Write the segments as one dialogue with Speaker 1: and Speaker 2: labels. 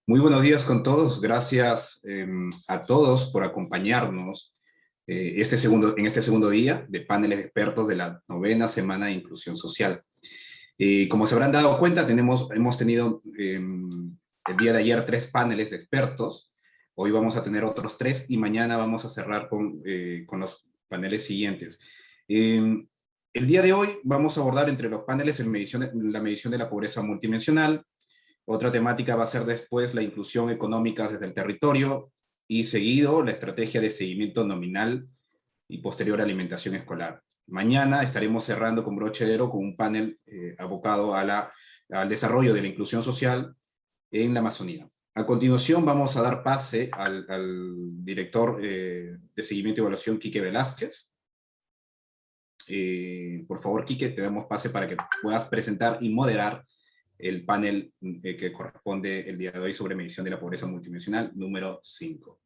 Speaker 1: Muy buenos días con todos. Gracias a todos por acompañarnos en este segundo día de paneles de expertos de la novena semana de inclusión social. Como se habrán dado cuenta, hemos tenido el día de ayer 3 paneles de expertos. Hoy vamos a tener otros 3 y mañana vamos a cerrar con los paneles siguientes. El día de hoy vamos a abordar entre los paneles la medición de la pobreza multidimensional. Otra temática va a ser después la inclusión económica desde el territorio y seguido la estrategia de seguimiento nominal y posterior alimentación escolar. Mañana estaremos cerrando con broche de oro con un panel abocado al desarrollo de la inclusión social en la Amazonía. A continuación vamos a dar pase al director de seguimiento y evaluación, Quique Velázquez. Por favor, Quique, te damos pase para que puedas presentar y moderar el panel que corresponde el día de hoy sobre medición de la pobreza multidimensional, número 5.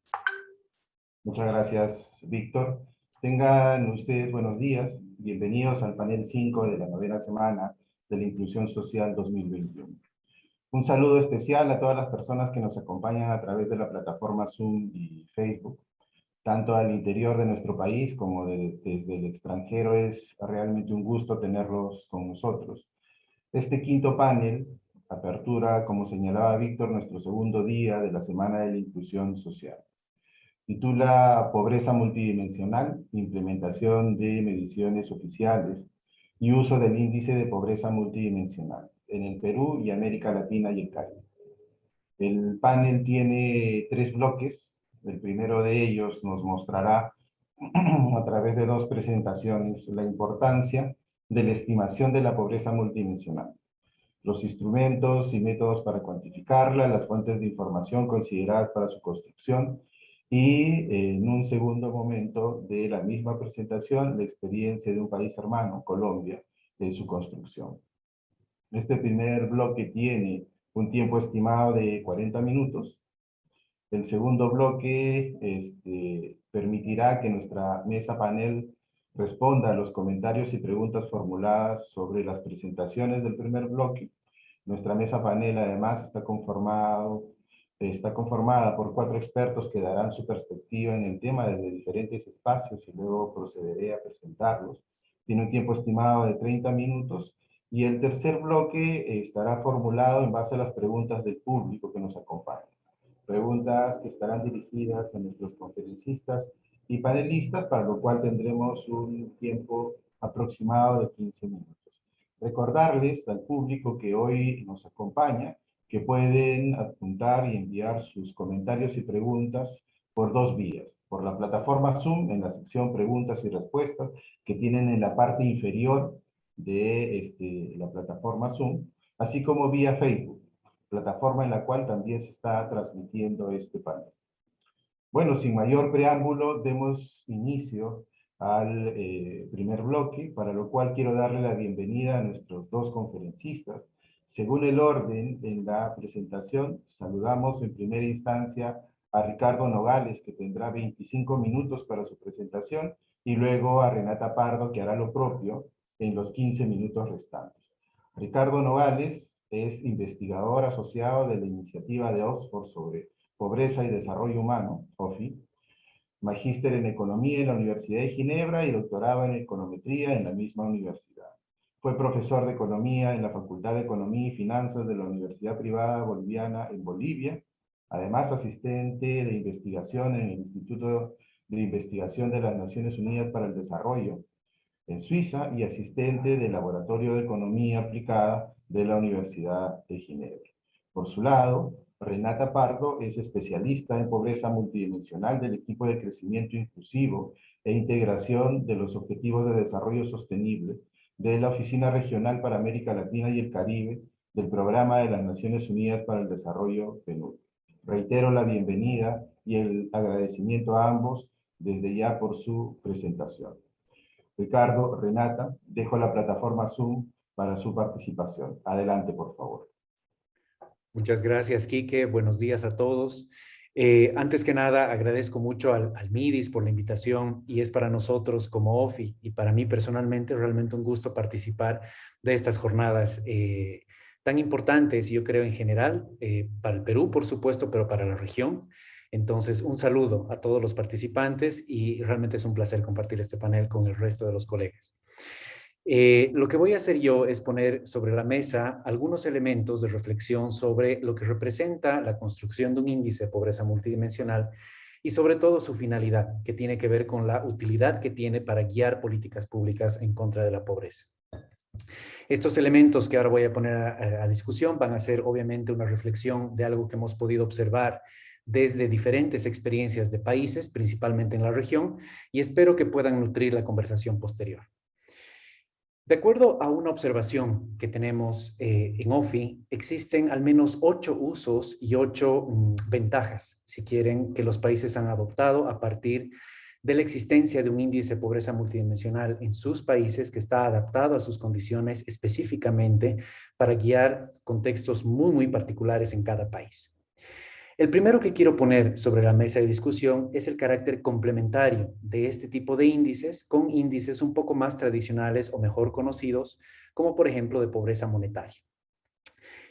Speaker 2: Muchas gracias, Víctor. Tengan ustedes buenos días. Bienvenidos al panel 5 de la novena semana de la Inclusión Social 2021. Un saludo especial a todas las personas que nos acompañan a través de la plataforma Zoom y Facebook, tanto al interior de nuestro país como desde el extranjero. Es realmente un gusto tenerlos con nosotros. Este quinto panel apertura, como señalaba Víctor, nuestro segundo día de la Semana de la Inclusión Social. Titula Pobreza multidimensional, implementación de mediciones oficiales y uso del índice de pobreza multidimensional en el Perú y América Latina y el Caribe. El panel tiene 3 bloques. El primero de ellos nos mostrará a través de 2 presentaciones la importancia de la estimación de la pobreza multidimensional, los instrumentos y métodos para cuantificarla, las fuentes de información consideradas para su construcción y en un segundo momento de la misma presentación la experiencia de un país hermano, Colombia, en su construcción. Este primer bloque tiene un tiempo estimado de 40 minutos. El segundo bloque permitirá que nuestra mesa panel responda a los comentarios y preguntas formuladas sobre las presentaciones del primer bloque. Nuestra mesa panel además está conformada por 4 expertos que darán su perspectiva en el tema desde diferentes espacios y luego procederé a presentarlos. Tiene un tiempo estimado de 30 minutos y el tercer bloque estará formulado en base a las preguntas del público que nos acompaña. Preguntas que estarán dirigidas a nuestros conferencistas y panelistas, para lo cual tendremos un tiempo aproximado de 15 minutos. Recordarles al público que hoy nos acompaña que pueden apuntar y enviar sus comentarios y preguntas por 2 vías. Por la plataforma Zoom, en la sección preguntas y respuestas, que tienen en la parte inferior de la plataforma Zoom, así como vía Facebook, plataforma en la cual también se está transmitiendo este panel. Bueno, sin mayor preámbulo, demos inicio al primer bloque, para lo cual quiero darle la bienvenida a nuestros 2 conferencistas. Según el orden en la presentación, saludamos en primera instancia a Ricardo Nogales, que tendrá 25 minutos para su presentación, y luego a Renata Pardo, que hará lo propio en los 15 minutos restantes. Ricardo Nogales es investigador asociado de la iniciativa de Oxford sobre Pobreza y Desarrollo Humano, OFI, magíster en Economía en la Universidad de Ginebra y doctorado en Econometría en la misma universidad. Fue profesor de Economía en la Facultad de Economía y Finanzas de la Universidad Privada Boliviana en Bolivia, además asistente de investigación en el Instituto de Investigación de las Naciones Unidas para el Desarrollo en Suiza y asistente del Laboratorio de Economía Aplicada de la Universidad de Ginebra. Por su lado, Renata Pardo es especialista en pobreza multidimensional del equipo de crecimiento inclusivo e integración de los objetivos de desarrollo sostenible de la Oficina Regional para América Latina y el Caribe del Programa de las Naciones Unidas para el Desarrollo PNUD. Reitero la bienvenida y el agradecimiento a ambos desde ya por su presentación. Ricardo, Renata, dejo la plataforma Zoom para su participación. Adelante, por favor.
Speaker 3: Muchas gracias, Quique. Buenos días a todos. Antes que nada, agradezco mucho al MIDIS por la invitación y es para nosotros como OFI y para mí personalmente realmente un gusto participar de estas jornadas tan importantes, yo creo en general, para el Perú, por supuesto, pero para la región. Entonces, un saludo a todos los participantes y realmente es un placer compartir este panel con el resto de los colegas. Lo que voy a hacer yo es poner sobre la mesa algunos elementos de reflexión sobre lo que representa la construcción de un índice de pobreza multidimensional y sobre todo su finalidad, que tiene que ver con la utilidad que tiene para guiar políticas públicas en contra de la pobreza. Estos elementos que ahora voy a poner a discusión van a ser obviamente una reflexión de algo que hemos podido observar desde diferentes experiencias de países, principalmente en la región, y espero que puedan nutrir la conversación posterior. De acuerdo a una observación que tenemos en OFI, existen al menos 8 usos y 8 ventajas, si quieren, que los países han adoptado a partir de la existencia de un índice de pobreza multidimensional en sus países que está adaptado a sus condiciones específicamente para guiar contextos muy particulares en cada país. El primero que quiero poner sobre la mesa de discusión es el carácter complementario de este tipo de índices con índices un poco más tradicionales o mejor conocidos, como por ejemplo de pobreza monetaria.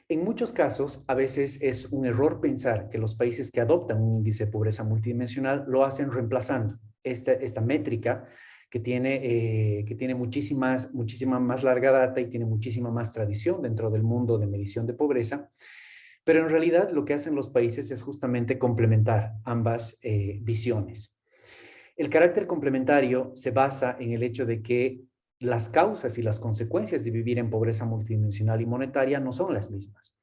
Speaker 3: En muchos casos, a veces es un error pensar que los países que adoptan un índice de pobreza multidimensional lo hacen reemplazando esta métrica que tiene muchísima más larga data y tiene muchísima más tradición dentro del mundo de medición de pobreza. Pero en realidad lo que hacen los países es justamente complementar ambas visiones. El carácter complementario se basa en el hecho de que las causas y las consecuencias de vivir en pobreza multidimensional y monetaria no son las mismas.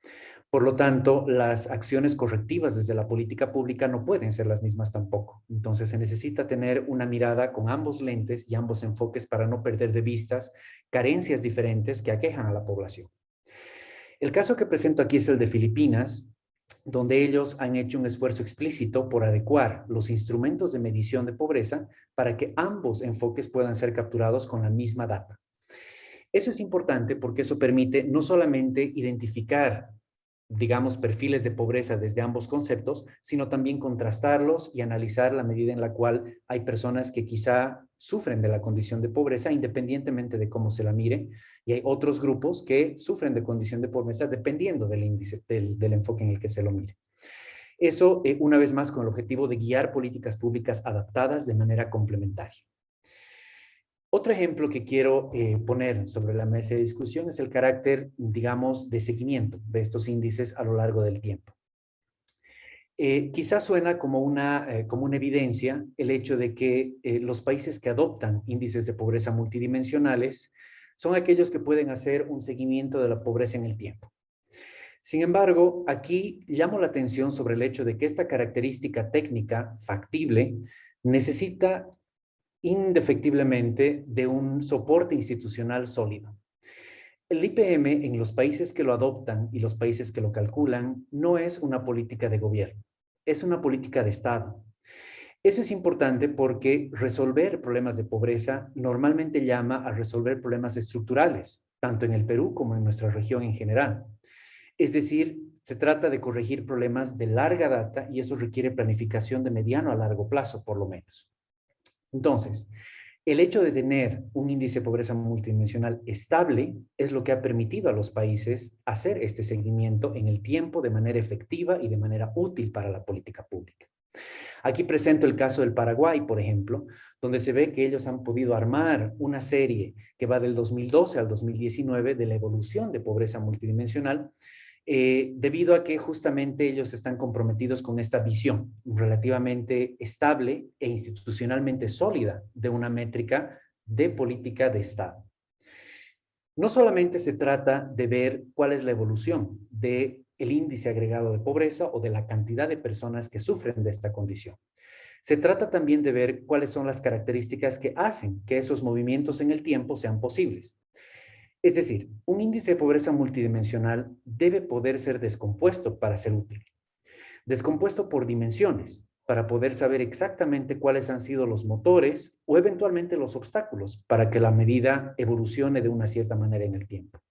Speaker 3: Por lo tanto, las acciones correctivas desde la política pública no pueden ser las mismas tampoco. Entonces, se necesita tener una mirada con ambos lentes y ambos enfoques para no perder de vistas carencias diferentes que aquejan a la población. El caso que presento aquí es el de Filipinas, donde ellos han hecho un esfuerzo explícito por adecuar los instrumentos de medición de pobreza para que ambos enfoques puedan ser capturados con la misma data. Eso es importante porque eso permite no solamente identificar, digamos, perfiles de pobreza desde ambos conceptos, sino también contrastarlos y analizar la medida en la cual hay personas que quizá sufren de la condición de pobreza independientemente de cómo se la mire, y hay otros grupos que sufren de condición de pobreza dependiendo del índice, del enfoque en el que se lo mire. Eso, una vez más, con el objetivo de guiar políticas públicas adaptadas de manera complementaria. Otro ejemplo que quiero poner sobre la mesa de discusión es el carácter, digamos, de seguimiento de estos índices a lo largo del tiempo. Quizás suena como una evidencia el hecho de que los países que adoptan índices de pobreza multidimensionales son aquellos que pueden hacer un seguimiento de la pobreza en el tiempo. Sin embargo, aquí llamo la atención sobre el hecho de que esta característica técnica factible necesita indefectiblemente de un soporte institucional sólido. El IPM en los países que lo adoptan y los países que lo calculan no es una política de gobierno, es una política de Estado. Eso es importante porque resolver problemas de pobreza normalmente llama a resolver problemas estructurales, tanto en el Perú como en nuestra región en general. Es decir, se trata de corregir problemas de larga data y eso requiere planificación de mediano a largo plazo, por lo menos. Entonces, el hecho de tener un índice de pobreza multidimensional estable es lo que ha permitido a los países hacer este seguimiento en el tiempo de manera efectiva y de manera útil para la política pública. Aquí presento el caso del Paraguay, por ejemplo, donde se ve que ellos han podido armar una serie que va del 2012 al 2019 de la evolución de pobreza multidimensional, debido a que justamente ellos están comprometidos con esta visión relativamente estable e institucionalmente sólida de una métrica de política de Estado. No solamente se trata de ver cuál es la evolución del índice agregado de pobreza o de la cantidad de personas que sufren de esta condición. Se trata también de ver cuáles son las características que hacen que esos movimientos en el tiempo sean posibles. Es decir, un índice de pobreza multidimensional debe poder ser descompuesto para ser útil. Descompuesto por dimensiones, para poder saber exactamente cuáles han sido los motores o eventualmente los obstáculos para que la medida evolucione de una cierta manera en el tiempo.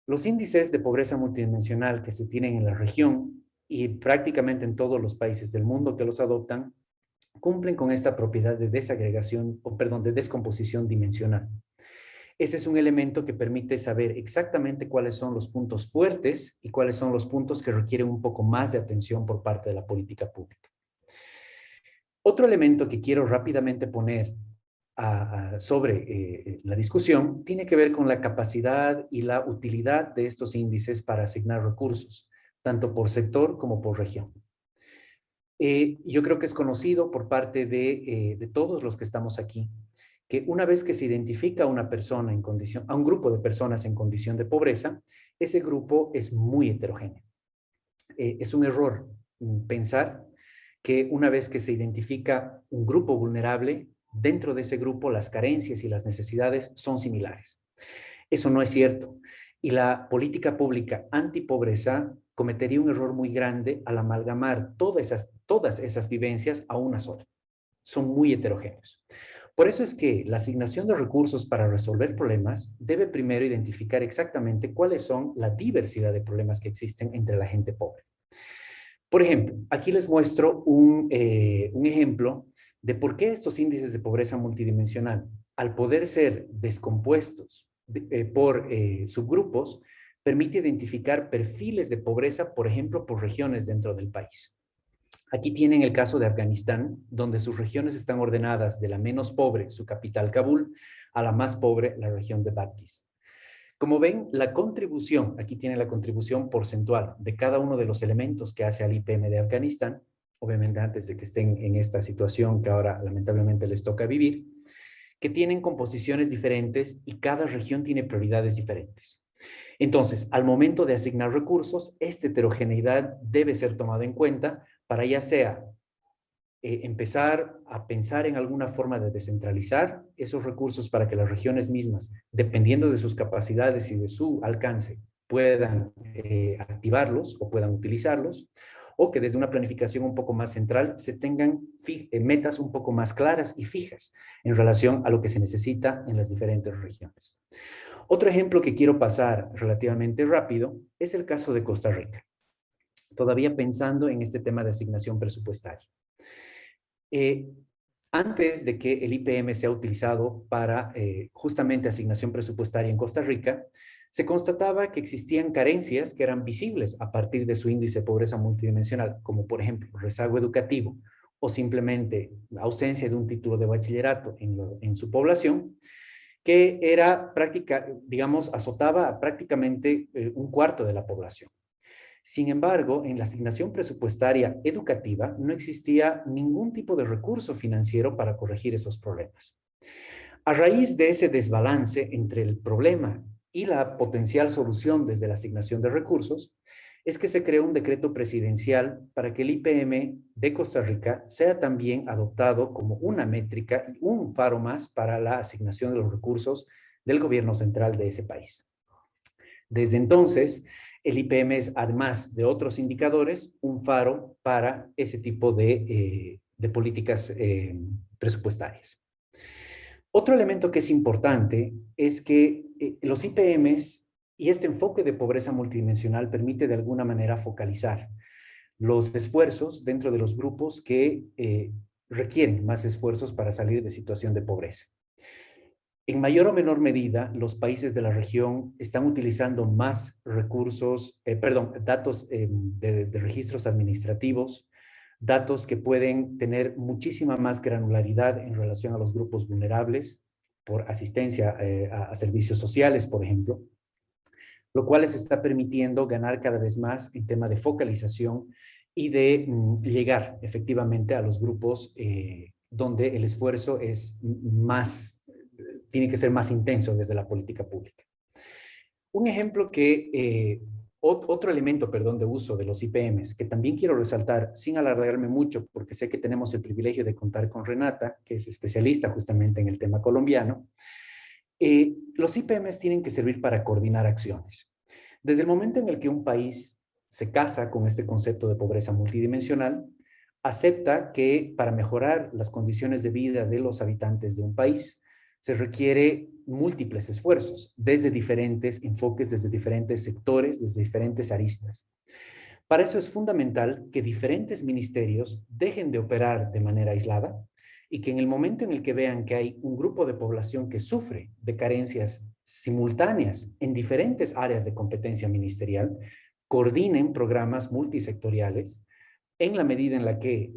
Speaker 3: Los índices de pobreza multidimensional que se tienen en la región y prácticamente en todos los países del mundo que los adoptan, cumplen con esta propiedad de desagregación, de descomposición dimensional. Ese es un elemento que permite saber exactamente cuáles son los puntos fuertes y cuáles son los puntos que requieren un poco más de atención por parte de la política pública. Otro elemento que quiero rápidamente poner sobre la discusión tiene que ver con la capacidad y la utilidad de estos índices para asignar recursos, tanto por sector como por región. Yo creo que es conocido por parte de todos los que estamos aquí, que una vez que se identifica a una persona en condición, a un grupo de personas en condición de pobreza, ese grupo es muy heterogéneo. Es un error pensar que una vez que se identifica un grupo vulnerable, dentro de ese grupo las carencias y las necesidades son similares. Eso no es cierto. Y la política pública antipobreza cometería un error muy grande al amalgamar todas esas vivencias a una sola. Son muy heterogéneos. Por eso es que la asignación de recursos para resolver problemas debe primero identificar exactamente cuáles son la diversidad de problemas que existen entre la gente pobre. Por ejemplo, aquí les muestro un ejemplo de por qué estos índices de pobreza multidimensional, al poder ser descompuestos por subgrupos, permite identificar perfiles de pobreza, por ejemplo, por regiones dentro del país. Aquí tienen el caso de Afganistán, donde sus regiones están ordenadas de la menos pobre, su capital Kabul, a la más pobre, la región de Badghis. Como ven, la contribución, aquí tienen la contribución porcentual de cada uno de los elementos que hace al IPM de Afganistán, obviamente antes de que estén en esta situación que ahora lamentablemente les toca vivir, que tienen composiciones diferentes y cada región tiene prioridades diferentes. Entonces, al momento de asignar recursos, esta heterogeneidad debe ser tomada en cuenta para ya sea empezar a pensar en alguna forma de descentralizar esos recursos para que las regiones mismas, dependiendo de sus capacidades y de su alcance, puedan activarlos o puedan utilizarlos, o que desde una planificación un poco más central se tengan metas un poco más claras y fijas en relación a lo que se necesita en las diferentes regiones. Otro ejemplo que quiero pasar relativamente rápido es el caso de Costa Rica, todavía pensando en este tema de asignación presupuestaria. Antes de que el IPM sea utilizado para justamente asignación presupuestaria en Costa Rica, se constataba que existían carencias que eran visibles a partir de su índice de pobreza multidimensional, como por ejemplo rezago educativo o simplemente la ausencia de un título de bachillerato en su población, que era digamos, azotaba a prácticamente un cuarto de la población. Sin embargo, en la asignación presupuestaria educativa no existía ningún tipo de recurso financiero para corregir esos problemas. A raíz de ese desbalance entre el problema y la potencial solución desde la asignación de recursos, es que se creó un decreto presidencial para que el IPM de Costa Rica sea también adoptado como una métrica y un faro más para la asignación de los recursos del gobierno central de ese país. Desde entonces, el IPM es, además de otros indicadores, un faro para ese tipo de políticas presupuestarias. Otro elemento que es importante es que los IPMs y este enfoque de pobreza multidimensional permite de alguna manera focalizar los esfuerzos dentro de los grupos que requieren más esfuerzos para salir de situación de pobreza. En mayor o menor medida, los países de la región están utilizando más recursos, datos de registros administrativos, datos que pueden tener muchísima más granularidad en relación a los grupos vulnerables por asistencia a servicios sociales, por ejemplo, lo cual les está permitiendo ganar cada vez más en tema de focalización y de llegar efectivamente a los grupos donde el esfuerzo es tiene que ser más intenso desde la política pública. Un ejemplo otro elemento, de uso de los IPMs, que también quiero resaltar, sin alargarme mucho, porque sé que tenemos el privilegio de contar con Renata, que es especialista justamente en el tema colombiano. Los IPMs tienen que servir para coordinar acciones. Desde el momento en el que un país se casa con este concepto de pobreza multidimensional, acepta que para mejorar las condiciones de vida de los habitantes de un país, se requiere múltiples esfuerzos, desde diferentes enfoques, desde diferentes sectores, desde diferentes aristas. Para eso es fundamental que diferentes ministerios dejen de operar de manera aislada y que en el momento en el que vean que hay un grupo de población que sufre de carencias simultáneas en diferentes áreas de competencia ministerial, coordinen programas multisectoriales en la medida en la que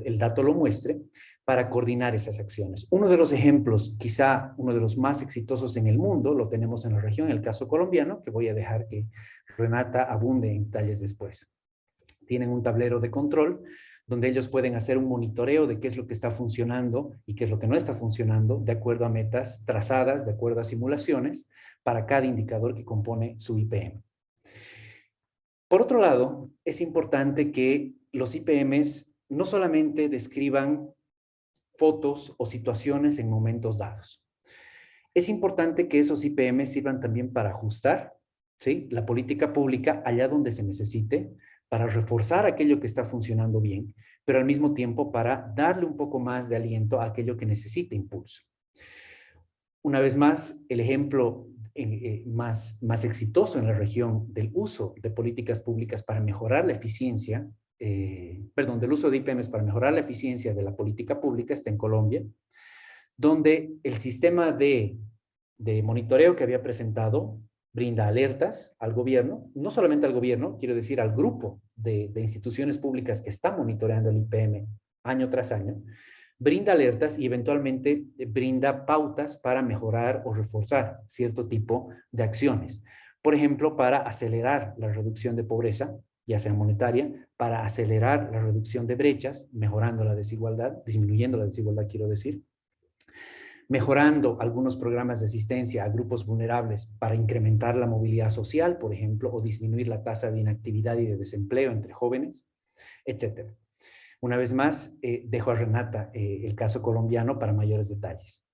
Speaker 3: el dato lo muestre, para coordinar esas acciones. Uno de los ejemplos, quizá uno de los más exitosos en el mundo, lo tenemos en la región, el caso colombiano, que voy a dejar que Renata abunde en detalles después. Tienen un tablero de control donde ellos pueden hacer un monitoreo de qué es lo que está funcionando y qué es lo que no está funcionando, de acuerdo a metas trazadas, de acuerdo a simulaciones, para cada indicador que compone su IPM. Por otro lado, es importante que los IPMs no solamente describan fotos o situaciones en momentos dados. Es importante que esos IPMs sirvan también para ajustar, ¿sí?, la política pública allá donde se necesite, para reforzar aquello que está funcionando bien, pero al mismo tiempo para darle un poco más de aliento a aquello que necesita impulso. Una vez más, el ejemplo más exitoso en la región del uso de políticas públicas para mejorar la eficiencia, del uso de IPMs para mejorar la eficiencia de la política pública está en Colombia, donde el sistema de monitoreo que había presentado brinda alertas al gobierno, no solamente al gobierno, quiero decir al grupo de instituciones públicas que están monitoreando el IPM año tras año, brinda alertas y eventualmente brinda pautas para mejorar o reforzar cierto tipo de acciones. Por ejemplo, para acelerar la reducción de pobreza, ya sea monetaria, para acelerar la reducción de brechas, mejorando la desigualdad, disminuyendo la desigualdad, quiero decir, mejorando algunos programas de asistencia a grupos vulnerables para incrementar la movilidad social, por ejemplo, o disminuir la tasa de inactividad y de desempleo entre jóvenes, etcétera. Una vez más, dejo a Renata el caso colombiano para mayores detalles.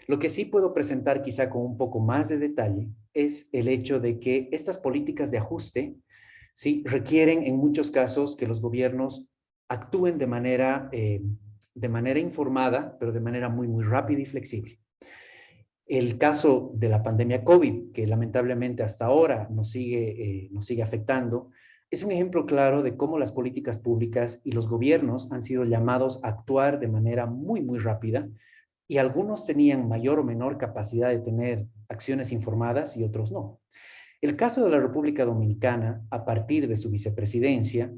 Speaker 3: Lo que sí puedo presentar quizá con un poco más de detalle es el hecho de que estas políticas de ajuste, ¿sí?, requieren en muchos casos que los gobiernos actúen de manera informada, pero de manera muy, muy rápida y flexible. El caso de la pandemia COVID, que lamentablemente hasta ahora nos sigue afectando, es un ejemplo claro de cómo las políticas públicas y los gobiernos han sido llamados a actuar de manera muy, muy rápida, y algunos tenían mayor o menor capacidad de tener acciones informadas y otros no. El caso de la República Dominicana, a partir de su vicepresidencia,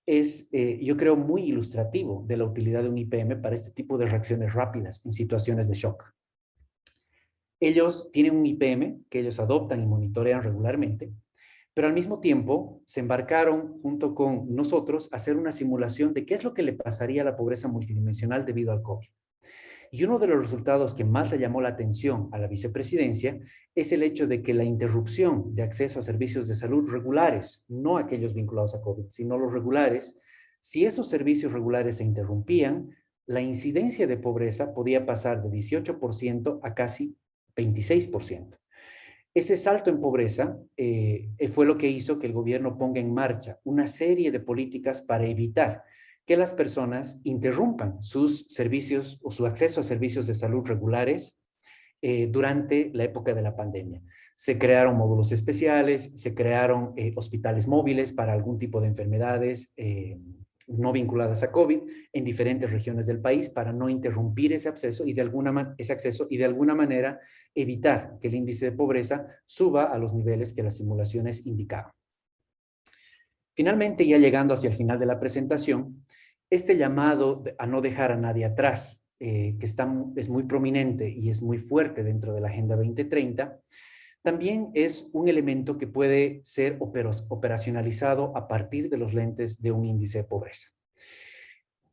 Speaker 3: es, yo creo, muy ilustrativo de la utilidad de un IPM para este tipo de reacciones rápidas en situaciones de shock. Ellos tienen un IPM que ellos adoptan y monitorean regularmente, pero al mismo tiempo se embarcaron junto con nosotros a hacer una simulación de qué es lo que le pasaría a la pobreza multidimensional debido al COVID. Y uno de los resultados que más le llamó la atención a la vicepresidencia es el hecho de que la interrupción de acceso a servicios de salud regulares, no aquellos vinculados a COVID, sino los regulares, si esos servicios regulares se interrumpían, la incidencia de pobreza podía pasar de 18% a casi 26%. Ese salto en pobreza fue lo que hizo que el gobierno ponga en marcha una serie de políticas para evitar que las personas interrumpan sus servicios o su acceso a servicios de salud regulares durante la época de la pandemia. Se crearon módulos especiales, se crearon hospitales móviles para algún tipo de enfermedades no vinculadas a COVID en diferentes regiones del país para no interrumpir ese acceso y de alguna manera evitar que el índice de pobreza suba a los niveles que las simulaciones indicaban. Finalmente, ya llegando hacia el final de la presentación, este llamado a no dejar a nadie atrás, que es muy prominente y es muy fuerte dentro de la Agenda 2030, también es un elemento que puede ser operacionalizado a partir de los lentes de un índice de pobreza.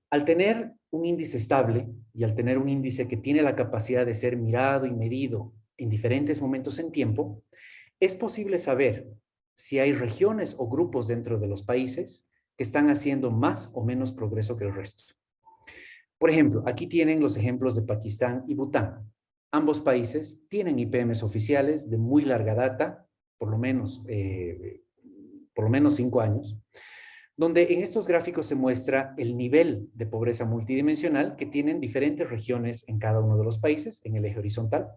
Speaker 3: Al tener un índice estable y al tener un índice que tiene la capacidad de ser mirado y medido en diferentes momentos en tiempo, es posible saber si hay regiones o grupos dentro de los países que están haciendo más o menos progreso que el resto. Por ejemplo, aquí tienen los ejemplos de Pakistán y Bután. Ambos países tienen IPMs oficiales de muy larga data, por lo menos 5 años, donde en estos gráficos se muestra el nivel de pobreza multidimensional que tienen diferentes regiones en cada uno de los países, en el eje horizontal,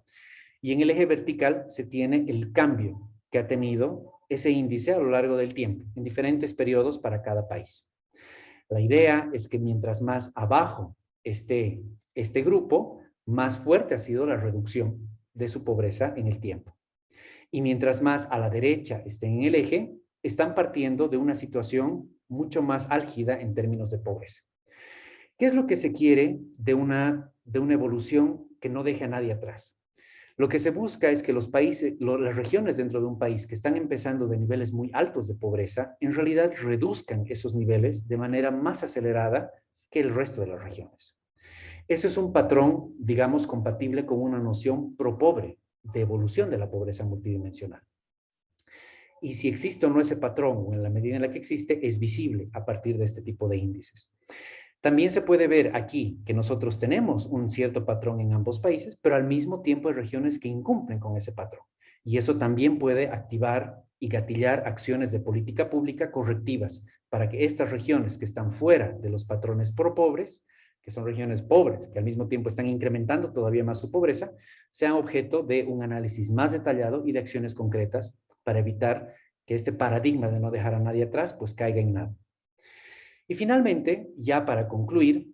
Speaker 3: y en el eje vertical se tiene el cambio que ha tenido ese índice a lo largo del tiempo, en diferentes periodos para cada país. La idea es que mientras más abajo esté este grupo, más fuerte ha sido la reducción de su pobreza en el tiempo. Y mientras más a la derecha estén en el eje, están partiendo de una situación mucho más álgida en términos de pobreza. ¿Qué es lo que se quiere de una evolución que no deje a nadie atrás? Lo que se busca es que los países, las regiones dentro de un país que están empezando de niveles muy altos de pobreza, en realidad reduzcan esos niveles de manera más acelerada que el resto de las regiones. Eso es un patrón, digamos, compatible con una noción pro-pobre de evolución de la pobreza multidimensional. Y si existe o no ese patrón, o en la medida en la que existe, es visible a partir de este tipo de índices. También se puede ver aquí que nosotros tenemos un cierto patrón en ambos países, pero al mismo tiempo hay regiones que incumplen con ese patrón. Y eso también puede activar y gatillar acciones de política pública correctivas para que estas regiones que están fuera de los patrones pro-pobres, que son regiones pobres, que al mismo tiempo están incrementando todavía más su pobreza, sean objeto de un análisis más detallado y de acciones concretas para evitar que este paradigma de no dejar a nadie atrás pues caiga en nada. Y finalmente, ya para concluir,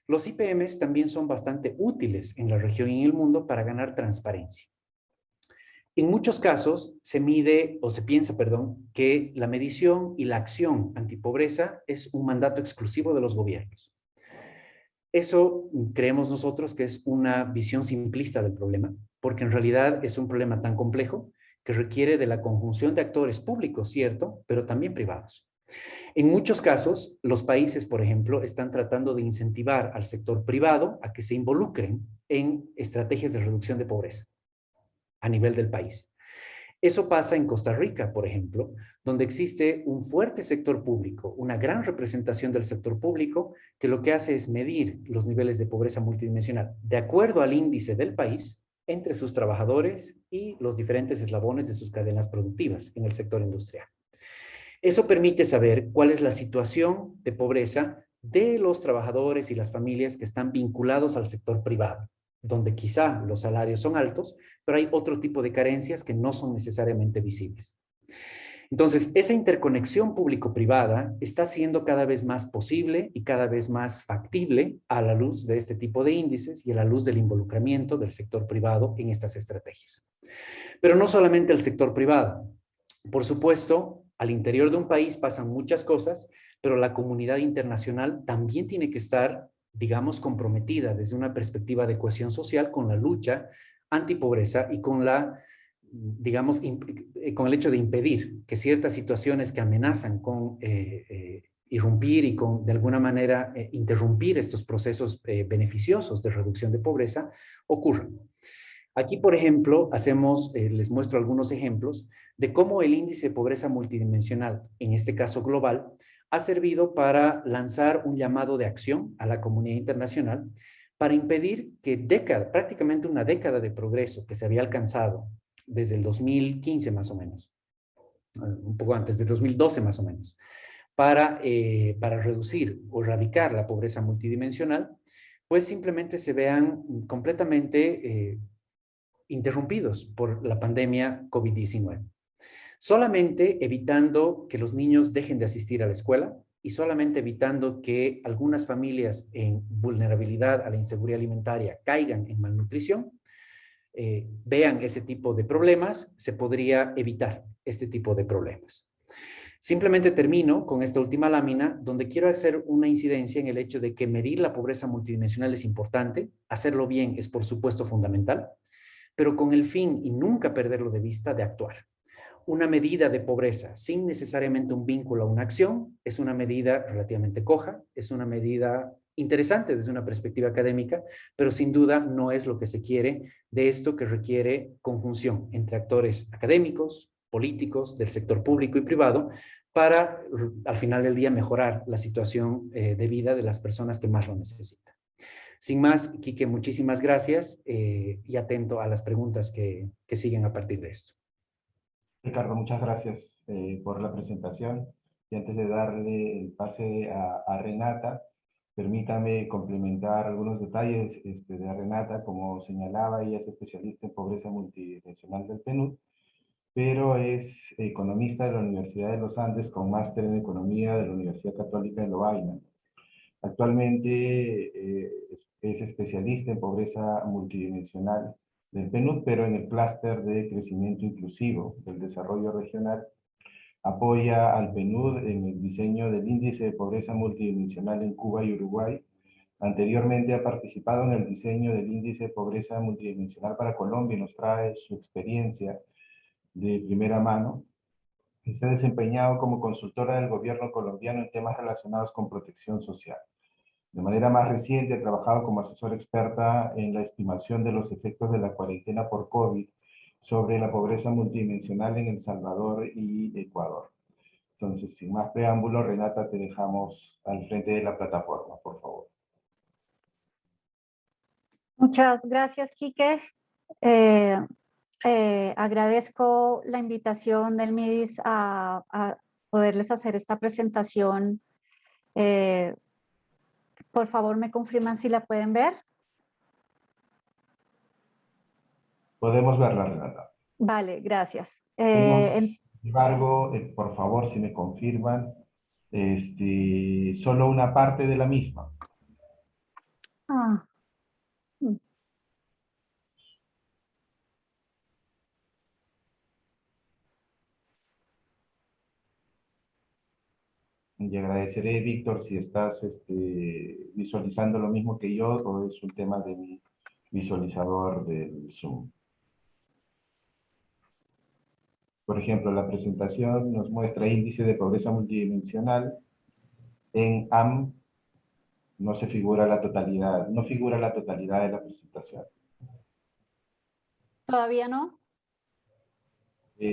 Speaker 3: los IPMs también son bastante útiles en la región y en el mundo para ganar transparencia. En muchos casos se mide, o se piensa, perdón, que la medición y la acción antipobreza es un mandato exclusivo de los gobiernos. Eso creemos nosotros que es una visión simplista del problema, porque en realidad es un problema tan complejo que requiere de la conjunción de actores públicos, cierto, pero también privados. En muchos casos, los países, por ejemplo, están tratando de incentivar al sector privado a que se involucren en estrategias de reducción de pobreza a nivel del país. Eso pasa en Costa Rica, por ejemplo, donde existe un fuerte sector público, una gran representación del sector público que lo que hace es medir los niveles de pobreza multidimensional de acuerdo al índice del país entre sus trabajadores y los diferentes eslabones de sus cadenas productivas en el sector industrial. Eso permite saber cuál es la situación de pobreza de los trabajadores y las familias que están vinculados al sector privado, donde quizá los salarios son altos, pero hay otro tipo de carencias que no son necesariamente visibles. Entonces, esa interconexión público-privada está siendo cada vez más posible y cada vez más factible a la luz de este tipo de índices y a la luz del involucramiento del sector privado en estas estrategias. Pero no solamente el sector privado. Por supuesto, al interior de un país pasan muchas cosas, pero la comunidad internacional también tiene que estar, digamos, comprometida desde una perspectiva de cohesión social con la lucha antipobreza y con la, digamos, con el hecho de impedir que ciertas situaciones que amenazan con irrumpir y con, de alguna manera, interrumpir estos procesos beneficiosos de reducción de pobreza ocurran. Aquí, por ejemplo, les muestro algunos ejemplos de cómo el índice de pobreza multidimensional, en este caso global, ha servido para lanzar un llamado de acción a la comunidad internacional para impedir que prácticamente una década de progreso que se había alcanzado desde el 2015 más o menos, un poco antes, de 2012 más o menos, para reducir o erradicar la pobreza multidimensional, pues simplemente se vean completamente interrumpidos por la pandemia COVID-19. Solamente evitando que los niños dejen de asistir a la escuela y solamente evitando que algunas familias en vulnerabilidad a la inseguridad alimentaria caigan en malnutrición, vean ese tipo de problemas, se podría evitar este tipo de problemas. Simplemente termino con esta última lámina donde quiero hacer una incidencia en el hecho de que medir la pobreza multidimensional es importante, hacerlo bien es por supuesto fundamental, pero con el fin, y nunca perderlo de vista, de actuar. Una medida de pobreza sin necesariamente un vínculo a una acción es una medida relativamente coja, es una medida interesante desde una perspectiva académica, pero sin duda no es lo que se quiere de esto que requiere conjunción entre actores académicos, políticos, del sector público y privado, para al final del día mejorar la situación de vida de las personas que más lo necesitan. Sin más, Quique, muchísimas gracias y atento a las preguntas que siguen a partir de esto.
Speaker 2: Ricardo, muchas gracias por la presentación. Y antes de darle el pase a Renata, permítame complementar algunos detalles de Renata. Como señalaba, ella es especialista en pobreza multidimensional del PNUD, pero es economista de la Universidad de los Andes con máster en economía de la Universidad Católica de Lovaina. Actualmente es especialista en pobreza multidimensional del PNUD, pero en el clúster de crecimiento inclusivo del desarrollo regional. Apoya al PNUD en el diseño del índice de pobreza multidimensional en Cuba y Uruguay. Anteriormente ha participado en el diseño del índice de pobreza multidimensional para Colombia y nos trae su experiencia de primera mano. Se ha desempeñado como consultora del gobierno colombiano en temas relacionados con protección social. De manera más reciente ha trabajado como asesora experta en la estimación de los efectos de la cuarentena por COVID sobre la pobreza multidimensional en El Salvador y Ecuador. Entonces, sin más preámbulo, Renata, te dejamos al frente de la plataforma, por favor.
Speaker 4: Muchas gracias, Quique. Agradezco la invitación del MIDIS a poderles hacer esta presentación. Por favor, me confirman si la pueden ver.
Speaker 2: Podemos verla, Renata.
Speaker 4: Vale, gracias.
Speaker 2: Sin embargo, por favor, si me confirman, solo una parte de la misma. Y agradeceré, Víctor, si estás visualizando lo mismo que yo o es un tema de mi visualizador del Zoom. Por ejemplo, la presentación nos muestra índice de pobreza multidimensional. En AM no se figura la totalidad, no figura la totalidad de la presentación.
Speaker 4: ¿Todavía no?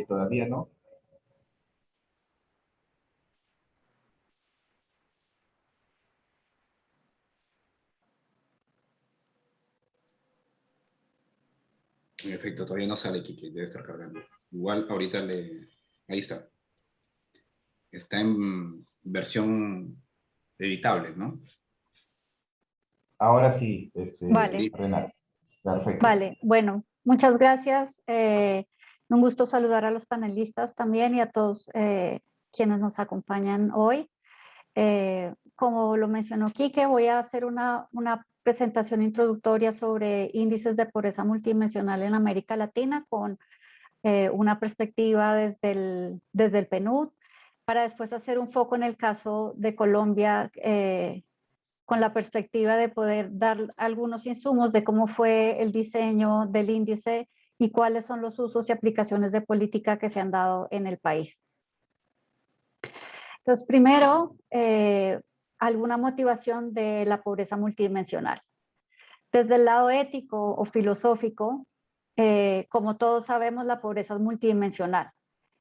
Speaker 2: Todavía no.
Speaker 1: En efecto, todavía no sale, Kike, debe estar cargando. Igual ahorita ahí está. Está en versión editable, ¿no?
Speaker 2: Ahora sí,
Speaker 4: Vale.
Speaker 2: Renata. Perfecto.
Speaker 4: Vale, bueno, muchas gracias. Un gusto saludar a los panelistas también y a todos quienes nos acompañan hoy. Como lo mencionó Quique, voy a hacer una presentación introductoria sobre índices de pobreza multidimensional en América Latina con una perspectiva desde el PNUD, para después hacer un foco en el caso de Colombia con la perspectiva de poder dar algunos insumos de cómo fue el diseño del índice y cuáles son los usos y aplicaciones de política que se han dado en el país. Entonces, primero, alguna motivación de la pobreza multidimensional. Desde el lado ético o filosófico, como todos sabemos, la pobreza es multidimensional.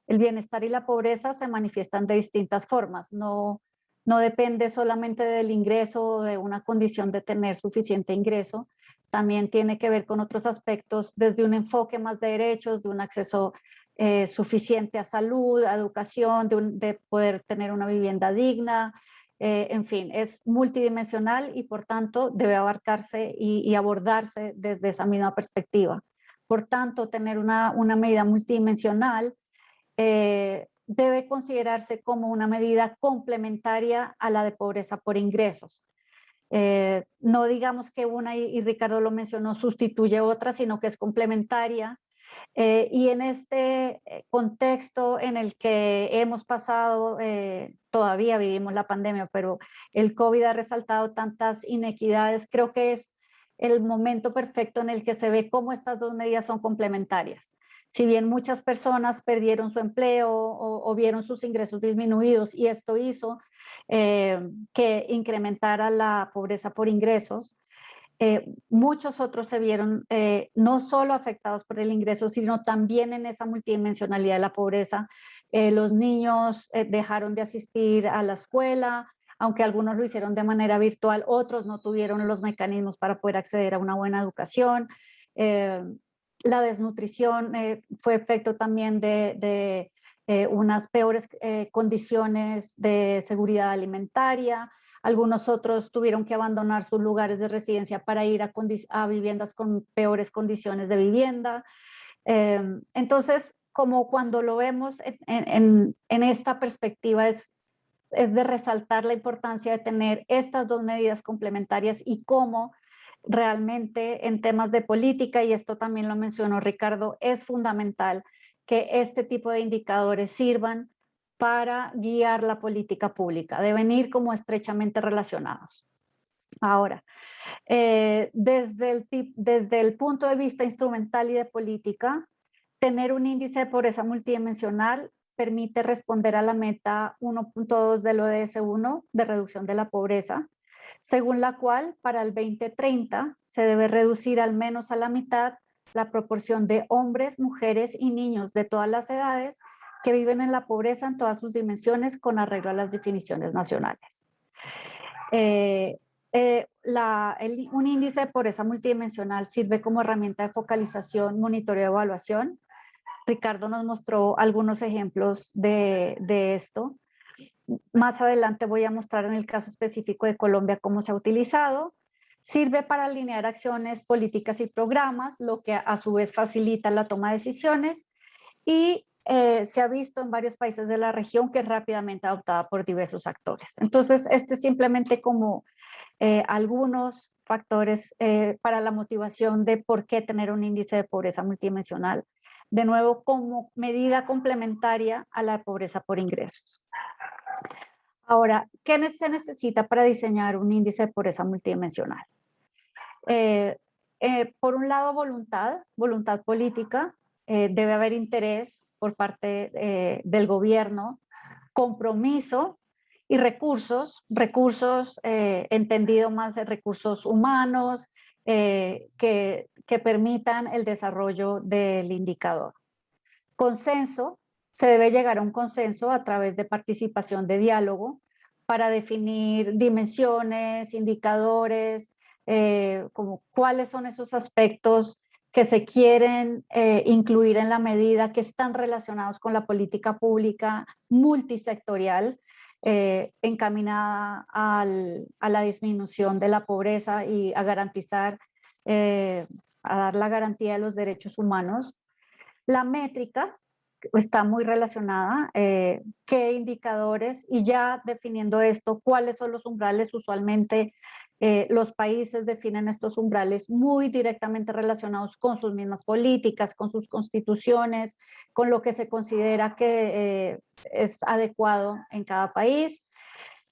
Speaker 4: El bienestar y la pobreza se manifiestan de distintas formas, no depende solamente del ingreso o de una condición de tener suficiente ingreso, también tiene que ver con otros aspectos desde un enfoque más de derechos, de un acceso suficiente a salud, a educación, de poder tener una vivienda digna, en fin, es multidimensional y por tanto debe abarcarse y abordarse desde esa misma perspectiva. Por tanto, tener una medida multidimensional debe considerarse como una medida complementaria a la de pobreza por ingresos. No digamos que una, y Ricardo lo mencionó, sustituye otra, sino que es complementaria. Y en este contexto en el que hemos pasado, todavía vivimos la pandemia, pero el COVID ha resaltado tantas inequidades, creo que es el momento perfecto en el que se ve cómo estas dos medidas son complementarias. Si bien muchas personas perdieron su empleo o vieron sus ingresos disminuidos y esto hizo que incrementara la pobreza por ingresos, muchos otros se vieron no solo afectados por el ingreso, sino también en esa multidimensionalidad de la pobreza. Los niños dejaron de asistir a la escuela, aunque algunos lo hicieron de manera virtual, otros no tuvieron los mecanismos para poder acceder a una buena educación. La desnutrición fue efecto también de unas peores condiciones de seguridad alimentaria. Algunos otros tuvieron que abandonar sus lugares de residencia para ir a viviendas con peores condiciones de vivienda. Entonces, como cuando lo vemos en esta perspectiva, es es de resaltar la importancia de tener estas dos medidas complementarias y cómo realmente en temas de política, y esto también lo mencionó Ricardo, es fundamental que este tipo de indicadores sirvan para guiar la política pública, deben ir como estrechamente relacionados. Ahora, desde el punto de vista instrumental y de política, tener un índice de pobreza multidimensional permite responder a la meta 1.2 del ODS 1 de reducción de la pobreza, según la cual para el 2030 se debe reducir al menos a la mitad la proporción de hombres, mujeres y niños de todas las edades que viven en la pobreza en todas sus dimensiones con arreglo a las definiciones nacionales. Un índice de pobreza multidimensional sirve como herramienta de focalización, monitoreo y evaluación. Ricardo nos mostró algunos ejemplos de esto. Más adelante voy a mostrar en el caso específico de Colombia cómo se ha utilizado. Sirve para alinear acciones, políticas y programas, lo que a su vez facilita la toma de decisiones, y se ha visto en varios países de la región que es rápidamente adoptada por diversos actores. Entonces, este es simplemente como algunos factores para la motivación de por qué tener un índice de pobreza multidimensional, de nuevo como medida complementaria a la pobreza por ingresos. Ahora, ¿qué se necesita para diseñar un índice de pobreza multidimensional? Por un lado, voluntad política, debe haber interés por parte del gobierno, compromiso y recursos entendido más de recursos humanos que permitan el desarrollo del indicador. Consenso, se debe llegar a un consenso a través de participación de diálogo para definir dimensiones, indicadores, como cuáles son esos aspectos que se quieren incluir en la medida, que están relacionados con la política pública multisectorial encaminada a la disminución de la pobreza y a garantizar, a dar la garantía de los derechos humanos. La métrica está muy relacionada, qué indicadores, y ya definiendo esto, cuáles son los umbrales. Usualmente los países definen estos umbrales muy directamente relacionados con sus mismas políticas, con sus constituciones, con lo que se considera que es adecuado en cada país.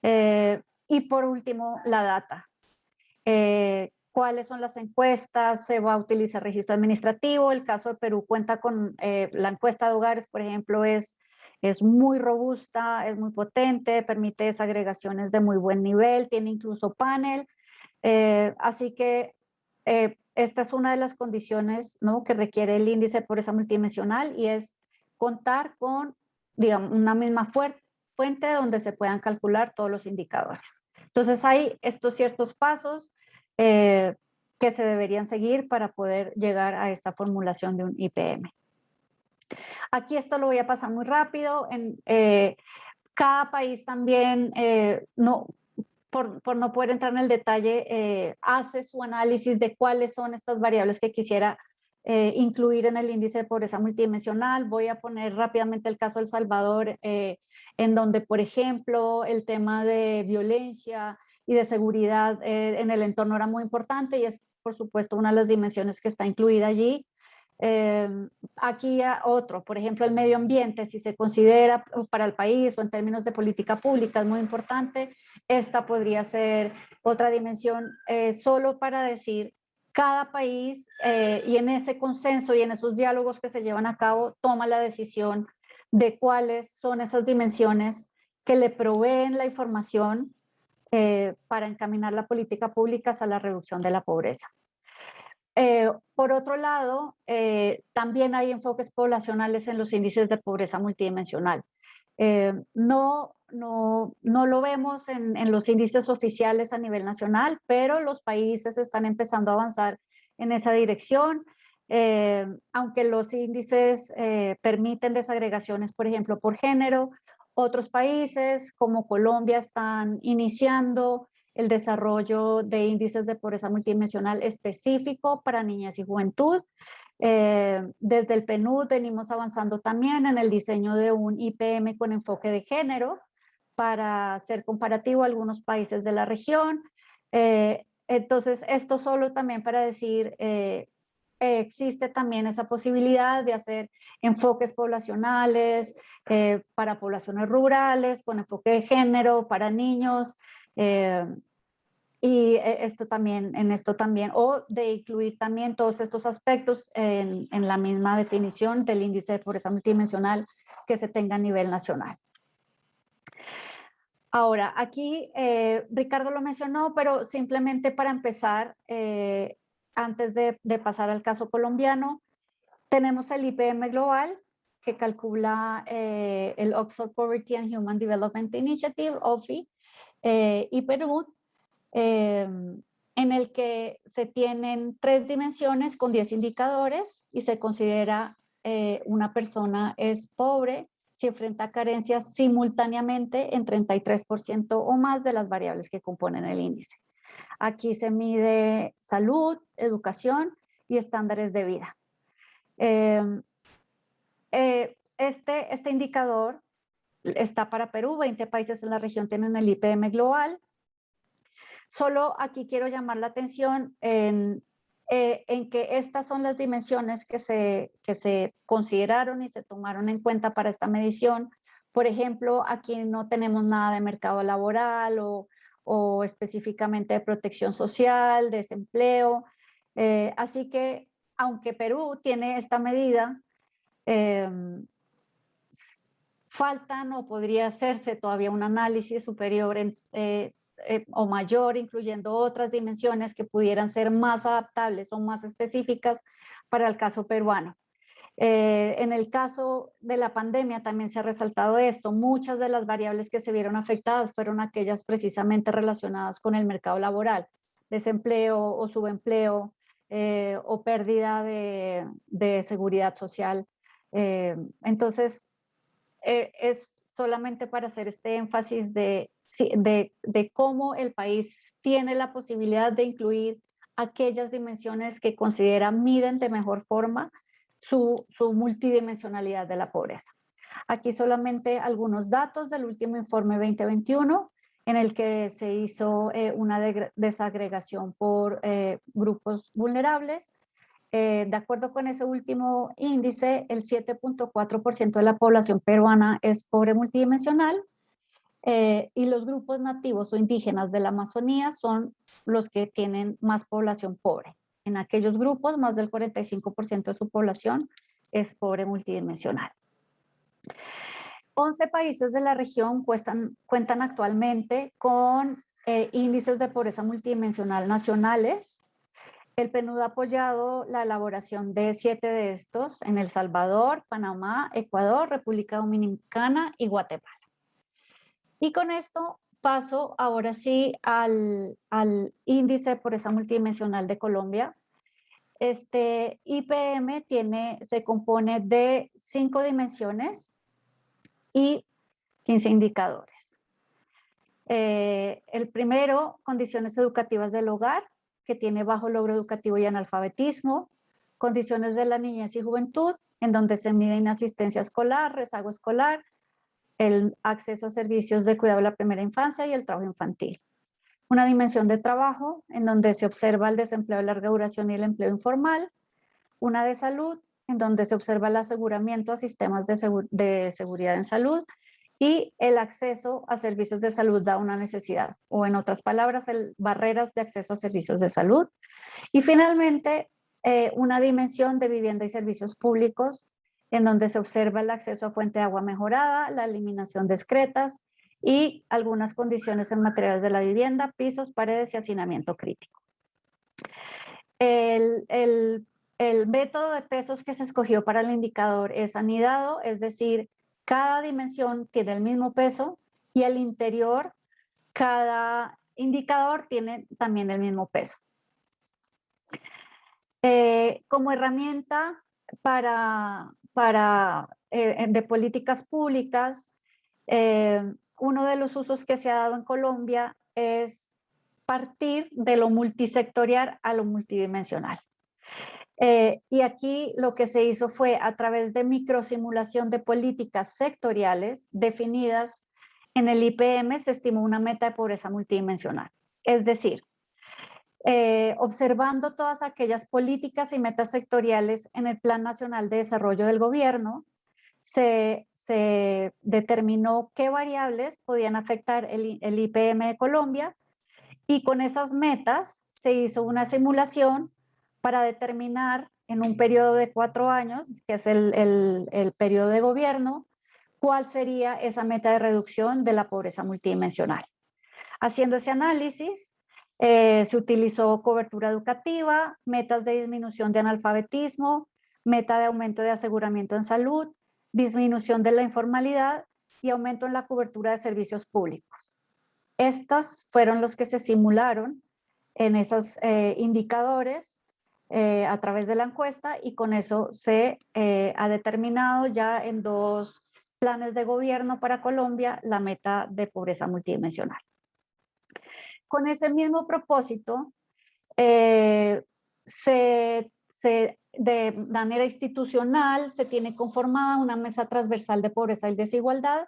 Speaker 4: Y por último, la data. ¿Cuáles son las encuestas? ¿Se va a utilizar registro administrativo? El caso de Perú cuenta con la encuesta de hogares, por ejemplo, es muy robusta, es muy potente, permite desagregaciones de muy buen nivel, tiene incluso panel. Así que esta es una de las condiciones, ¿no?, que requiere el índice de pobreza multidimensional, y es contar con, digamos, una misma fuente donde se puedan calcular todos los indicadores. Entonces hay estos ciertos pasos que se deberían seguir para poder llegar a esta formulación de un IPM. Aquí esto lo voy a pasar muy rápido. Cada país también, por no poder entrar en el detalle, hace su análisis de cuáles son estas variables que quisiera incluir en el índice de pobreza multidimensional. Voy a poner rápidamente el caso de El Salvador, en donde, por ejemplo, el tema de violencia y de seguridad en el entorno era muy importante, y es, por supuesto, una de las dimensiones que está incluida allí. Aquí otro, por ejemplo, el medio ambiente, si se considera para el país o en términos de política pública es muy importante. Esta podría ser otra dimensión, solo para decir, cada país y en ese consenso y en esos diálogos que se llevan a cabo toma la decisión de cuáles son esas dimensiones que le proveen la información para encaminar la política pública hacia la reducción de la pobreza. Por otro lado, también hay enfoques poblacionales en los índices de pobreza multidimensional. No lo vemos en los índices oficiales a nivel nacional, pero los países están empezando a avanzar en esa dirección. Aunque los índices permiten desagregaciones, por ejemplo, por género, otros países como Colombia están iniciando el desarrollo de índices de pobreza multidimensional específico para niñez y juventud. Desde el PNUD venimos avanzando también en el diseño de un IPM con enfoque de género para ser comparativo a algunos países de la región. Entonces, esto solo también para decir, existe también esa posibilidad de hacer enfoques poblacionales para poblaciones rurales, con enfoque de género, para niños, y esto también, o de incluir también todos estos aspectos en la misma definición del índice de pobreza multidimensional que se tenga a nivel nacional. Ahora, aquí Ricardo lo mencionó, pero simplemente para empezar, antes de pasar al caso colombiano, tenemos el IPM global, que calcula el Oxford Poverty and Human Development Initiative, OPHI, y Perú, en el que se tienen 3 dimensiones con 10 indicadores y se considera una persona es pobre si enfrenta carencias simultáneamente en 33% o más de las variables que componen el índice. Aquí se mide salud, educación y estándares de vida. Este indicador está para Perú, 20 países en la región tienen el IPM global. Solo aquí quiero llamar la atención en que estas son las dimensiones que se consideraron y se tomaron en cuenta para esta medición. Por ejemplo, aquí no tenemos nada de mercado laboral o específicamente de protección social, desempleo. Así que, aunque Perú tiene esta medida, faltan o podría hacerse todavía un análisis superior o mayor, incluyendo otras dimensiones que pudieran ser más adaptables o más específicas para el caso peruano. En el caso de la pandemia también se ha resaltado esto. Muchas de las variables que se vieron afectadas fueron aquellas precisamente relacionadas con el mercado laboral, desempleo o subempleo o pérdida de seguridad social. Entonces, es solamente para hacer este énfasis de cómo el país tiene la posibilidad de incluir aquellas dimensiones que considera miden de mejor forma su multidimensionalidad de la pobreza. Aquí solamente algunos datos del último informe 2021, en el que se hizo una desagregación por grupos vulnerables. De acuerdo con ese último índice, el 7.4% de la población peruana es pobre multidimensional, y los grupos nativos o indígenas de la Amazonía son los que tienen más población pobre. En aquellos grupos, más del 45% de su población es pobre multidimensional. 11 países de la región cuentan actualmente con índices de pobreza multidimensional nacionales. El PNUD ha apoyado la elaboración de 7 de estos en El Salvador, Panamá, Ecuador, República Dominicana y Guatemala. Y con esto paso ahora sí al índice de pobreza multidimensional de Colombia. Este IPM se compone de 5 dimensiones y 15 indicadores. El primero, condiciones educativas del hogar, que tiene bajo logro educativo y analfabetismo, condiciones de la niñez y juventud, en donde se mide inasistencia escolar, rezago escolar, el acceso a servicios de cuidado de la primera infancia y el trabajo infantil. Una dimensión de trabajo, en donde se observa el desempleo de larga duración y el empleo informal. Una de salud, en donde se observa el aseguramiento a sistemas de seguridad en salud, y el acceso a servicios de salud da una necesidad, o en otras palabras, barreras de acceso a servicios de salud. Y finalmente, una dimensión de vivienda y servicios públicos, en donde se observa el acceso a fuente de agua mejorada, la eliminación de excretas y algunas condiciones en materiales de la vivienda, pisos, paredes y hacinamiento crítico. El método de pesos que se escogió para el indicador es anidado, es decir, cada dimensión tiene el mismo peso y al interior cada indicador tiene también el mismo peso. Como herramienta de políticas públicas, uno de los usos que se ha dado en Colombia es partir de lo multisectorial a lo multidimensional. Y aquí lo que se hizo fue, a través de microsimulación de políticas sectoriales definidas en el IPM se estimó una meta de pobreza multidimensional. Es decir, observando todas aquellas políticas y metas sectoriales en el Plan Nacional de Desarrollo del Gobierno, se determinó qué variables podían afectar el IPM de Colombia, y con esas metas se hizo una simulación para determinar en un periodo de 4 años, que es el periodo de gobierno, cuál sería esa meta de reducción de la pobreza multidimensional. Haciendo ese análisis, se utilizó cobertura educativa, metas de disminución de analfabetismo, meta de aumento de aseguramiento en salud, disminución de la informalidad y aumento en la cobertura de servicios públicos. Estos fueron los que se simularon en esos indicadores a través de la encuesta, y con eso se ha determinado ya en 2 planes de gobierno para Colombia la meta de pobreza multidimensional. Con ese mismo propósito, de manera institucional se tiene conformada una mesa transversal de pobreza y desigualdad,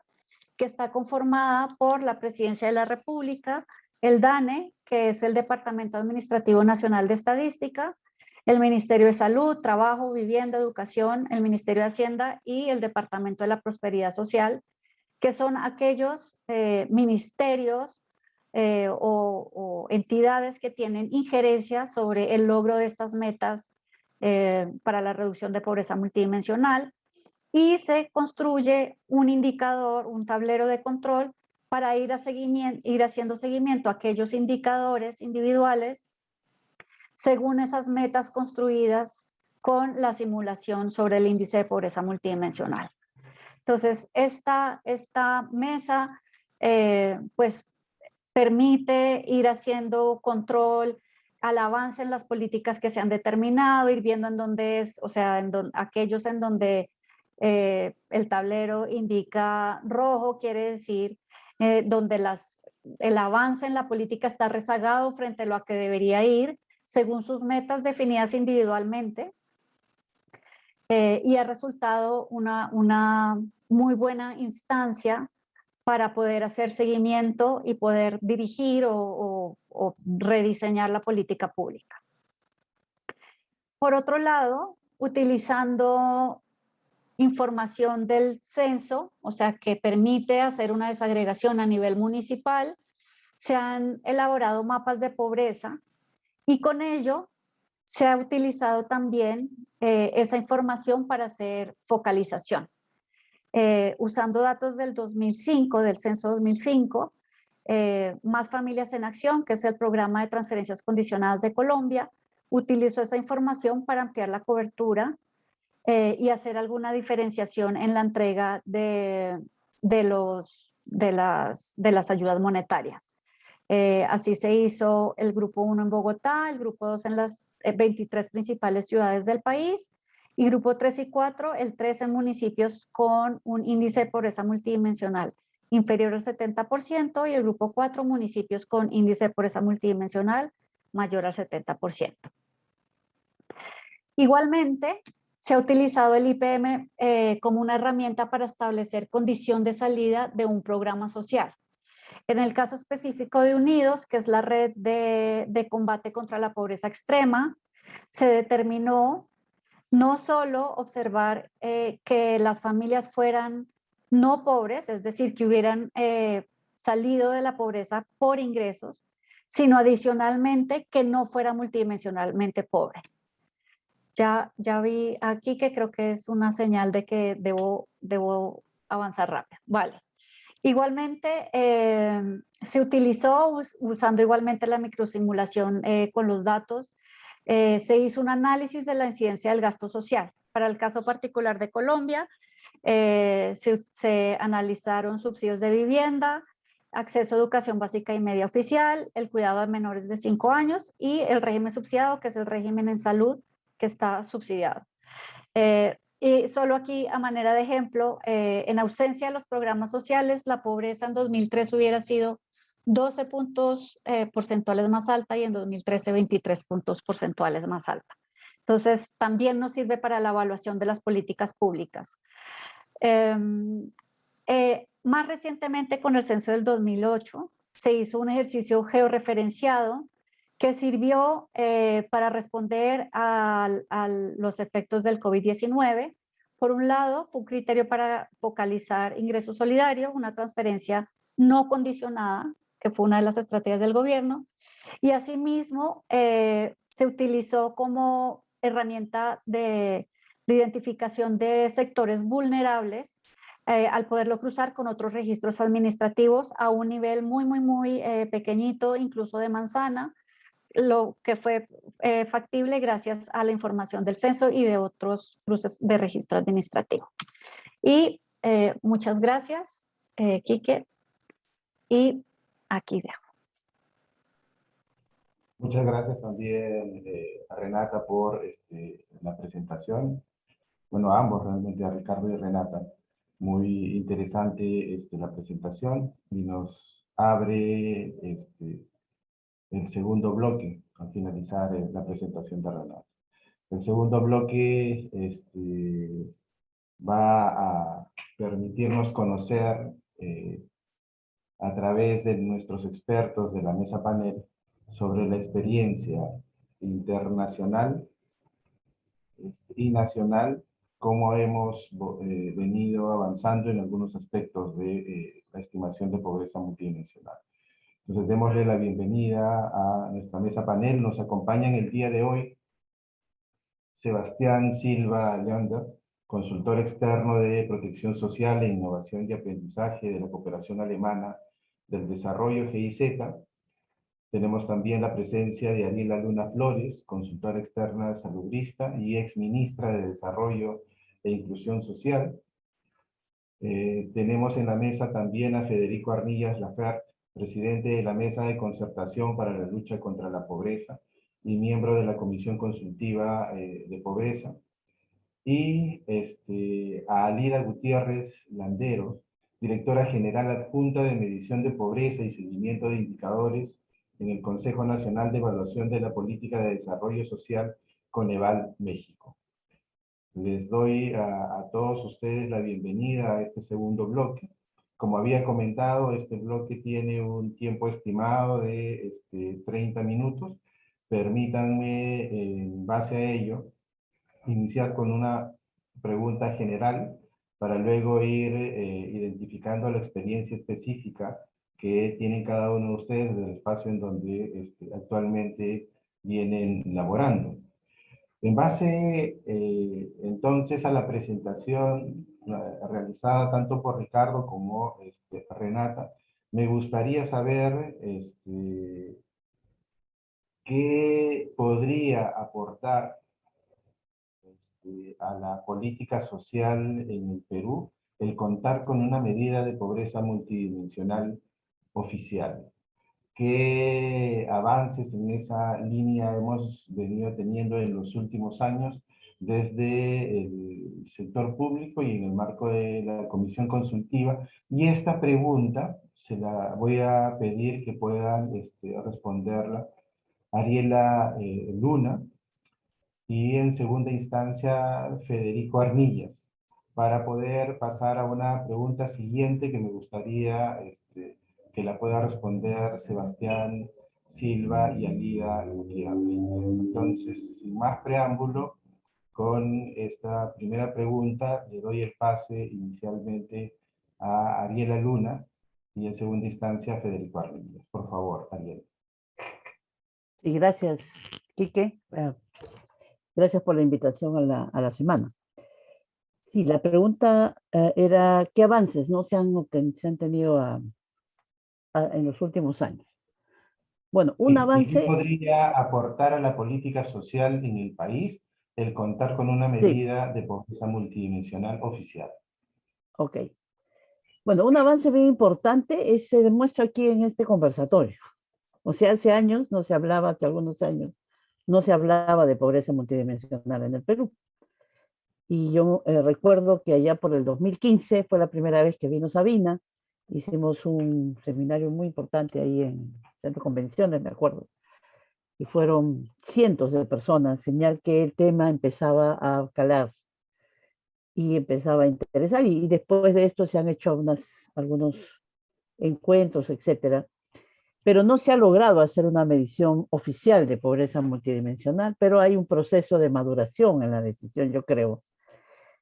Speaker 4: que está conformada por la Presidencia de la República, el DANE, que es el Departamento Administrativo Nacional de Estadística, el Ministerio de Salud, Trabajo, Vivienda, Educación, el Ministerio de Hacienda y el Departamento de la Prosperidad Social, que son aquellos ministerios o entidades que tienen injerencia sobre el logro de estas metas para la reducción de pobreza multidimensional, y se construye un indicador, un tablero de control para ir haciendo seguimiento a aquellos indicadores individuales según esas metas construidas con la simulación sobre el índice de pobreza multidimensional. Entonces, esta mesa pues permite ir haciendo control al avance en las políticas que se han determinado, ir viendo en dónde es, o sea, aquellos en donde el tablero indica rojo, quiere decir donde el avance en la política está rezagado frente a lo que debería ir según sus metas definidas individualmente, y ha resultado una muy buena instancia para poder hacer seguimiento y poder dirigir o rediseñar la política pública. Por otro lado, utilizando información del censo, o sea, que permite hacer una desagregación a nivel municipal, se han elaborado mapas de pobreza, y con ello se ha utilizado también esa información para hacer focalización. Usando datos del 2005, del censo 2005, Más Familias en Acción, que es el programa de transferencias condicionadas de Colombia, utilizó esa información para ampliar la cobertura y hacer alguna diferenciación en la entrega de las ayudas monetarias. Así se hizo el grupo 1 en Bogotá, el grupo 2 en las 23 principales ciudades del país, y grupo 3 y 4, el 3 en municipios con un índice de pobreza multidimensional inferior al 70%, y el grupo 4 municipios con índice de pobreza multidimensional mayor al 70%. Igualmente, se ha utilizado el IPM como una herramienta para establecer condición de salida de un programa social. En el caso específico de Unidos, que es la red de combate contra la pobreza extrema, se determinó no solo observar que las familias fueran no pobres, es decir, que hubieran salido de la pobreza por ingresos, sino adicionalmente que no fuera multidimensionalmente pobre. Ya vi aquí que creo que es una señal de que debo avanzar rápido. Vale. Igualmente, se utilizó, usando igualmente la microsimulación con los datos, se hizo un análisis de la incidencia del gasto social. Para el caso particular de Colombia, se analizaron subsidios de vivienda, acceso a educación básica y media oficial, el cuidado de menores de 5 años y el régimen subsidiado, que es el régimen en salud que está subsidiado. Y solo aquí, a manera de ejemplo, en ausencia de los programas sociales, la pobreza en 2003 hubiera sido 12 puntos porcentuales más alta, y en 2013 23 puntos porcentuales más alta. Entonces, también nos sirve para la evaluación de las políticas públicas. Más recientemente, con el censo del 2008, se hizo un ejercicio georreferenciado que sirvió para responder a los efectos del COVID-19. Por un lado, fue un criterio para focalizar ingreso solidario, una transferencia no condicionada, que fue una de las estrategias del gobierno, y asimismo se utilizó como herramienta de identificación de sectores vulnerables al poderlo cruzar con otros registros administrativos a un nivel muy pequeñito, incluso de manzana, lo que fue factible gracias a la información del censo y de otros cruces de registro administrativo. Y muchas gracias, Quique, y aquí dejo.
Speaker 2: Muchas gracias también a Renata por la presentación. Bueno, a ambos realmente, a Ricardo y a Renata. Muy interesante la presentación y nos abre el segundo bloque al finalizar la presentación de Renata. El segundo bloque va a permitirnos conocer a través de nuestros expertos de la mesa panel sobre la experiencia internacional y nacional, cómo hemos venido avanzando en algunos aspectos de la estimación de pobreza multidimensional. Entonces, démosle la bienvenida a nuestra mesa panel. Nos acompañan el día de hoy Sebastián Silva Leander, consultor externo de protección social e innovación y aprendizaje de la cooperación alemana del desarrollo GIZ. Tenemos también la presencia de Ariela Luna Flores, consultora externa salubrista y exministra de Desarrollo e Inclusión Social. Tenemos en la mesa también a Federico Arnillas Lafert, presidente de la Mesa de Concertación para la Lucha contra la Pobreza y miembro de la Comisión Consultiva de Pobreza. Y a Alida Gutiérrez Landeros, directora general adjunta de Medición de Pobreza y Seguimiento de Indicadores en el Consejo Nacional de Evaluación de la Política de Desarrollo Social, Coneval, México. Les doy a todos ustedes la bienvenida a este segundo bloque. Como había comentado, este bloque tiene un tiempo estimado de 30 minutos. Permítanme, en base a ello, iniciar con una pregunta general para luego ir identificando la experiencia específica que tienen cada uno de ustedes del espacio en donde actualmente vienen laborando. En base entonces a la presentación realizada tanto por Ricardo como Renata, me gustaría saber qué podría aportar a la política social en el Perú el contar con una medida de pobreza multidimensional oficial. ¿Qué avances en esa línea hemos venido teniendo en los últimos años desde el sector público y en el marco de la comisión consultiva? Y esta pregunta se la voy a pedir que puedan responderla Ariela Luna, y en segunda instancia Federico Arnillas, para poder pasar a una pregunta siguiente que me gustaría que la pueda responder Sebastián Silva y Alida Gutiérrez. Entonces, sin más preámbulo, con esta primera pregunta le doy el pase inicialmente a Ariela Luna y en segunda instancia a Federico Arnillas. Por favor, Ariela.
Speaker 5: Sí, gracias, Quique. Gracias por la invitación a la semana. Sí, la pregunta era, ¿qué avances no se han tenido en los últimos años? Bueno, un avance...
Speaker 2: ¿Qué podría aportar a la política social en el país el contar con una medida de pobreza multidimensional oficial?
Speaker 5: Ok. Bueno, un avance bien importante se demuestra aquí en este conversatorio. O sea, hace años no se hablaba, hace algunos años, no se hablaba de pobreza multidimensional en el Perú. Y yo recuerdo que allá por el 2015 fue la primera vez que vino Sabina. Hicimos un seminario muy importante ahí en el Centro de Convenciones, me acuerdo. Y fueron cientos de personas, señal que el tema empezaba a calar. y empezaba a interesar, y después de esto se han hecho algunos encuentros, etcétera, pero no se ha logrado hacer una medición oficial de pobreza multidimensional, pero hay un proceso de maduración en la decisión, yo creo.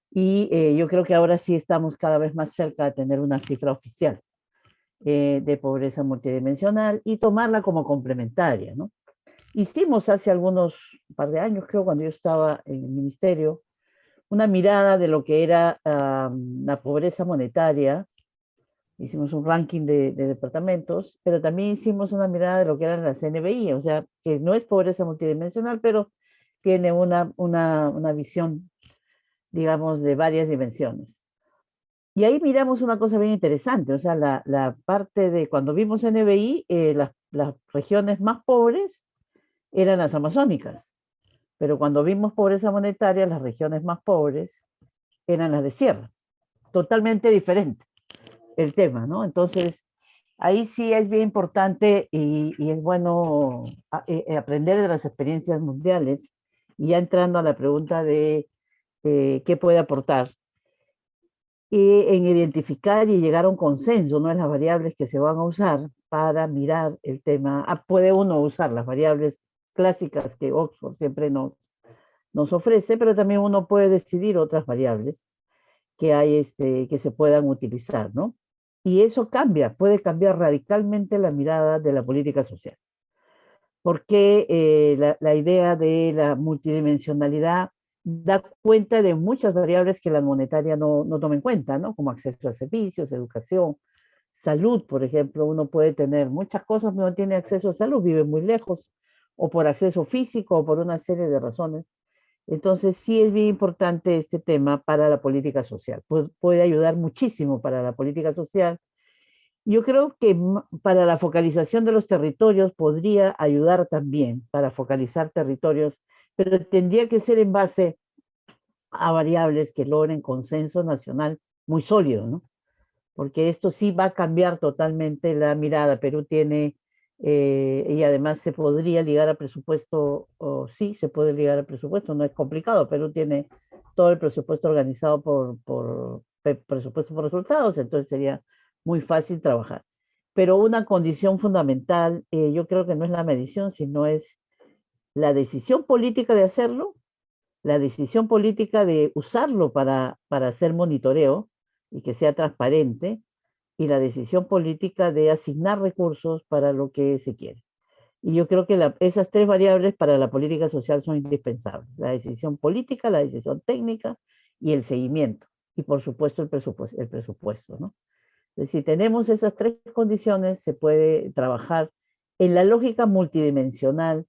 Speaker 5: Y yo creo que ahora sí estamos cada vez más cerca de tener una cifra oficial de pobreza multidimensional y tomarla como complementaria, ¿no? Hicimos hace par de años, creo, cuando yo estaba en el ministerio, una mirada de lo que era la pobreza monetaria. Hicimos un ranking de departamentos, pero también hicimos una mirada de lo que eran las NBI, o sea, que no es pobreza multidimensional, pero tiene una visión, digamos, de varias dimensiones. Y ahí miramos una cosa bien interesante, o sea, la parte de cuando vimos NBI, las regiones más pobres eran las amazónicas, pero cuando vimos pobreza monetaria, las regiones más pobres eran las de sierra, totalmente diferente el tema, ¿no? Entonces, ahí sí es bien importante y es bueno aprender de las experiencias mundiales y ya entrando a la pregunta de qué puede aportar en identificar y llegar a un consenso, ¿no? En las variables que se van a usar para mirar el tema. Puede uno usar las variables clásicas que Oxford siempre nos ofrece, pero también uno puede decidir otras variables que hay, que se puedan utilizar, ¿no? Y eso puede cambiar radicalmente la mirada de la política social. Porque la idea de la multidimensionalidad da cuenta de muchas variables que la monetaria no toma en cuenta, ¿no? Como acceso a servicios, educación, salud, por ejemplo. Uno puede tener muchas cosas, pero no tiene acceso a salud, vive muy lejos, o por acceso físico, o por una serie de razones. Entonces, sí es bien importante este tema para la política social. Puede ayudar muchísimo para la política social. Yo creo que para la focalización de los territorios podría ayudar también para focalizar territorios, pero tendría que ser en base a variables que logren consenso nacional muy sólido, ¿no? Porque esto sí va a cambiar totalmente la mirada. Perú tiene, y además se podría ligar a presupuesto, o sí, se puede ligar a presupuesto, no es complicado. Perú tiene todo el presupuesto organizado por presupuesto por resultados, entonces sería muy fácil trabajar. Pero una condición fundamental, yo creo que no es la medición, sino es la decisión política de hacerlo, la decisión política de usarlo para hacer monitoreo y que sea transparente, y la decisión política de asignar recursos para lo que se quiere. Y yo creo que esas tres variables para la política social son indispensables: la decisión política, la decisión técnica y el seguimiento. Y por supuesto el presupuesto, ¿no? Entonces, si tenemos esas tres condiciones, se puede trabajar en la lógica multidimensional.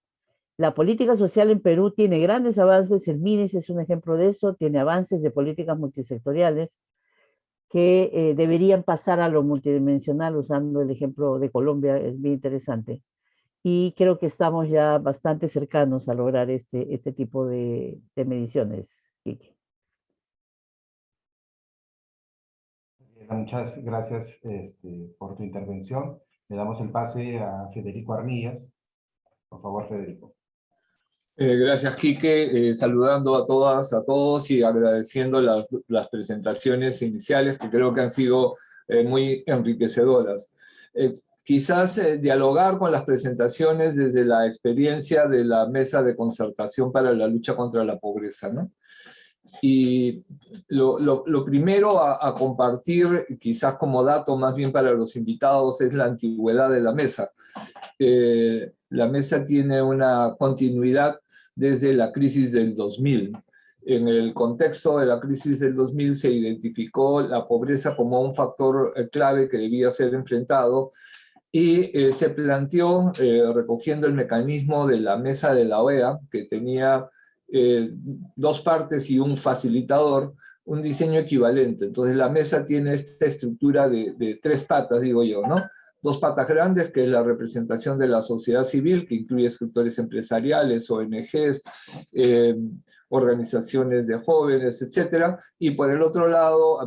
Speaker 5: La política social en Perú tiene grandes avances, el MINES es un ejemplo de eso, tiene avances de políticas multisectoriales que deberían pasar a lo multidimensional, usando el ejemplo de Colombia, es bien interesante. Y creo que estamos ya bastante cercanos a lograr este tipo de mediciones, Kiki.
Speaker 2: Muchas gracias por tu intervención. Le damos el pase a Federico Arnillas. Por favor, Federico.
Speaker 6: Gracias, Quique. Saludando a todas, a todos y agradeciendo las presentaciones iniciales que creo que han sido muy enriquecedoras. Quizás dialogar con las presentaciones desde la experiencia de la Mesa de Concertación para la Lucha contra la Pobreza, ¿no? Y lo primero a compartir, quizás como dato más bien para los invitados, es la antigüedad de la mesa. La mesa tiene una continuidad desde la crisis del 2000. En el contexto de la crisis del 2000 se identificó la pobreza como un factor clave que debía ser enfrentado y se planteó, recogiendo el mecanismo de la mesa de la OEA, que tenía dos partes y un facilitador, un diseño equivalente. Entonces la mesa tiene esta estructura de tres patas, digo yo, ¿no? Dos patas grandes, que es la representación de la sociedad civil, que incluye sectores empresariales, ONGs, organizaciones de jóvenes, etcétera, y por el otro lado,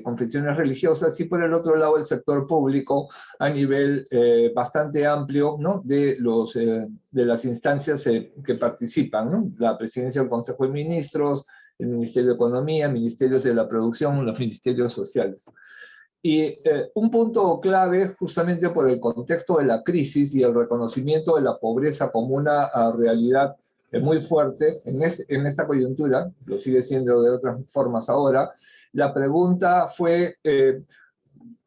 Speaker 6: confesiones religiosas, y por el otro lado el sector público a nivel bastante amplio, ¿no? de las instancias que participan, ¿no? La presidencia del Consejo de Ministros, el Ministerio de Economía, ministerios de la producción, los ministerios sociales. Y un punto clave, justamente por el contexto de la crisis y el reconocimiento de la pobreza como una realidad muy fuerte en esta coyuntura, lo sigue siendo de otras formas ahora, la pregunta fue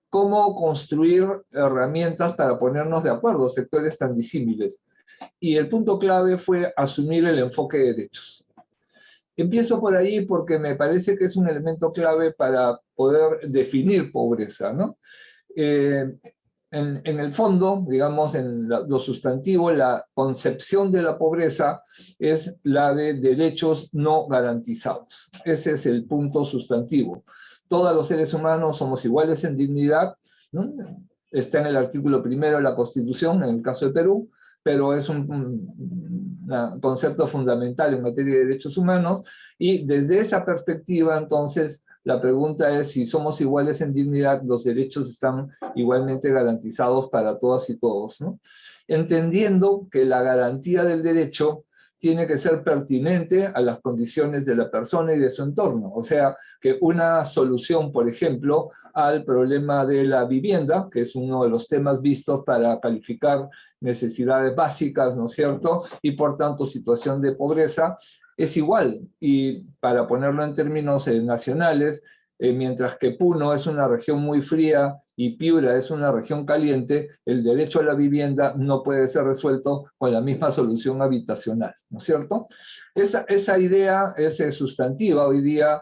Speaker 6: cómo construir herramientas para ponernos de acuerdo, sectores tan disímiles. Y el punto clave fue asumir el enfoque de derechos. Empiezo por ahí porque me parece que es un elemento clave para poder definir pobreza, ¿no? En el fondo, digamos, en lo sustantivo, la concepción de la pobreza es la de derechos no garantizados. Ese es el punto sustantivo. Todos los seres humanos somos iguales en dignidad, ¿no? Está en el artículo 1 de la Constitución, en el caso de Perú, pero es un concepto fundamental en materia de derechos humanos, y desde esa perspectiva, entonces, la pregunta es si somos iguales en dignidad, los derechos están igualmente garantizados para todas y todos, ¿no? Entendiendo que la garantía del derecho tiene que ser pertinente a las condiciones de la persona y de su entorno. O sea, que una solución, por ejemplo, al problema de la vivienda, que es uno de los temas vistos para calificar necesidades básicas, ¿no es cierto? Y por tanto situación de pobreza, es igual. Y para ponerlo en términos nacionales, mientras que Puno es una región muy fría y Piura es una región caliente, el derecho a la vivienda no puede ser resuelto con la misma solución habitacional, ¿no es cierto? Esa idea es sustantiva hoy día,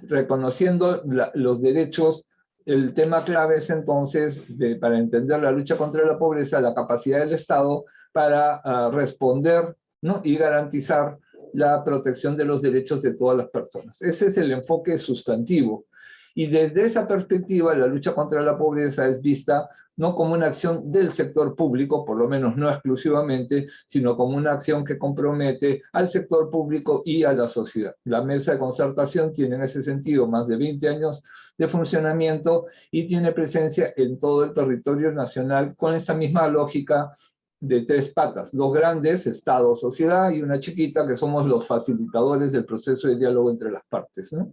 Speaker 6: reconociendo los derechos. El tema clave es entonces, para entender la lucha contra la pobreza, la capacidad del Estado para responder, ¿no? Y garantizar la protección de los derechos de todas las personas. Ese es el enfoque sustantivo. Y desde esa perspectiva, la lucha contra la pobreza es vista no como una acción del sector público, por lo menos no exclusivamente, sino como una acción que compromete al sector público y a la sociedad. La mesa de concertación tiene en ese sentido más de 20 años de funcionamiento y tiene presencia en todo el territorio nacional con esa misma lógica de 3 patas, 2 grandes, Estado, sociedad, y una chiquita que somos los facilitadores del proceso de diálogo entre las partes, ¿no?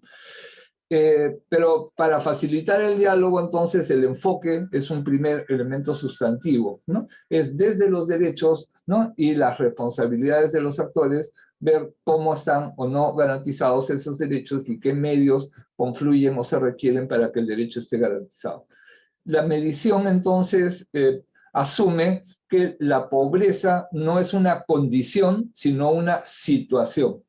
Speaker 6: Pero para facilitar el diálogo, entonces, el enfoque es un primer elemento sustantivo, ¿no? Es desde los derechos, ¿no? Y las responsabilidades de los actores, ver cómo están o no garantizados esos derechos y qué medios confluyen o se requieren para que el derecho esté garantizado. La medición, entonces, asume que la pobreza no es una condición, sino una situación.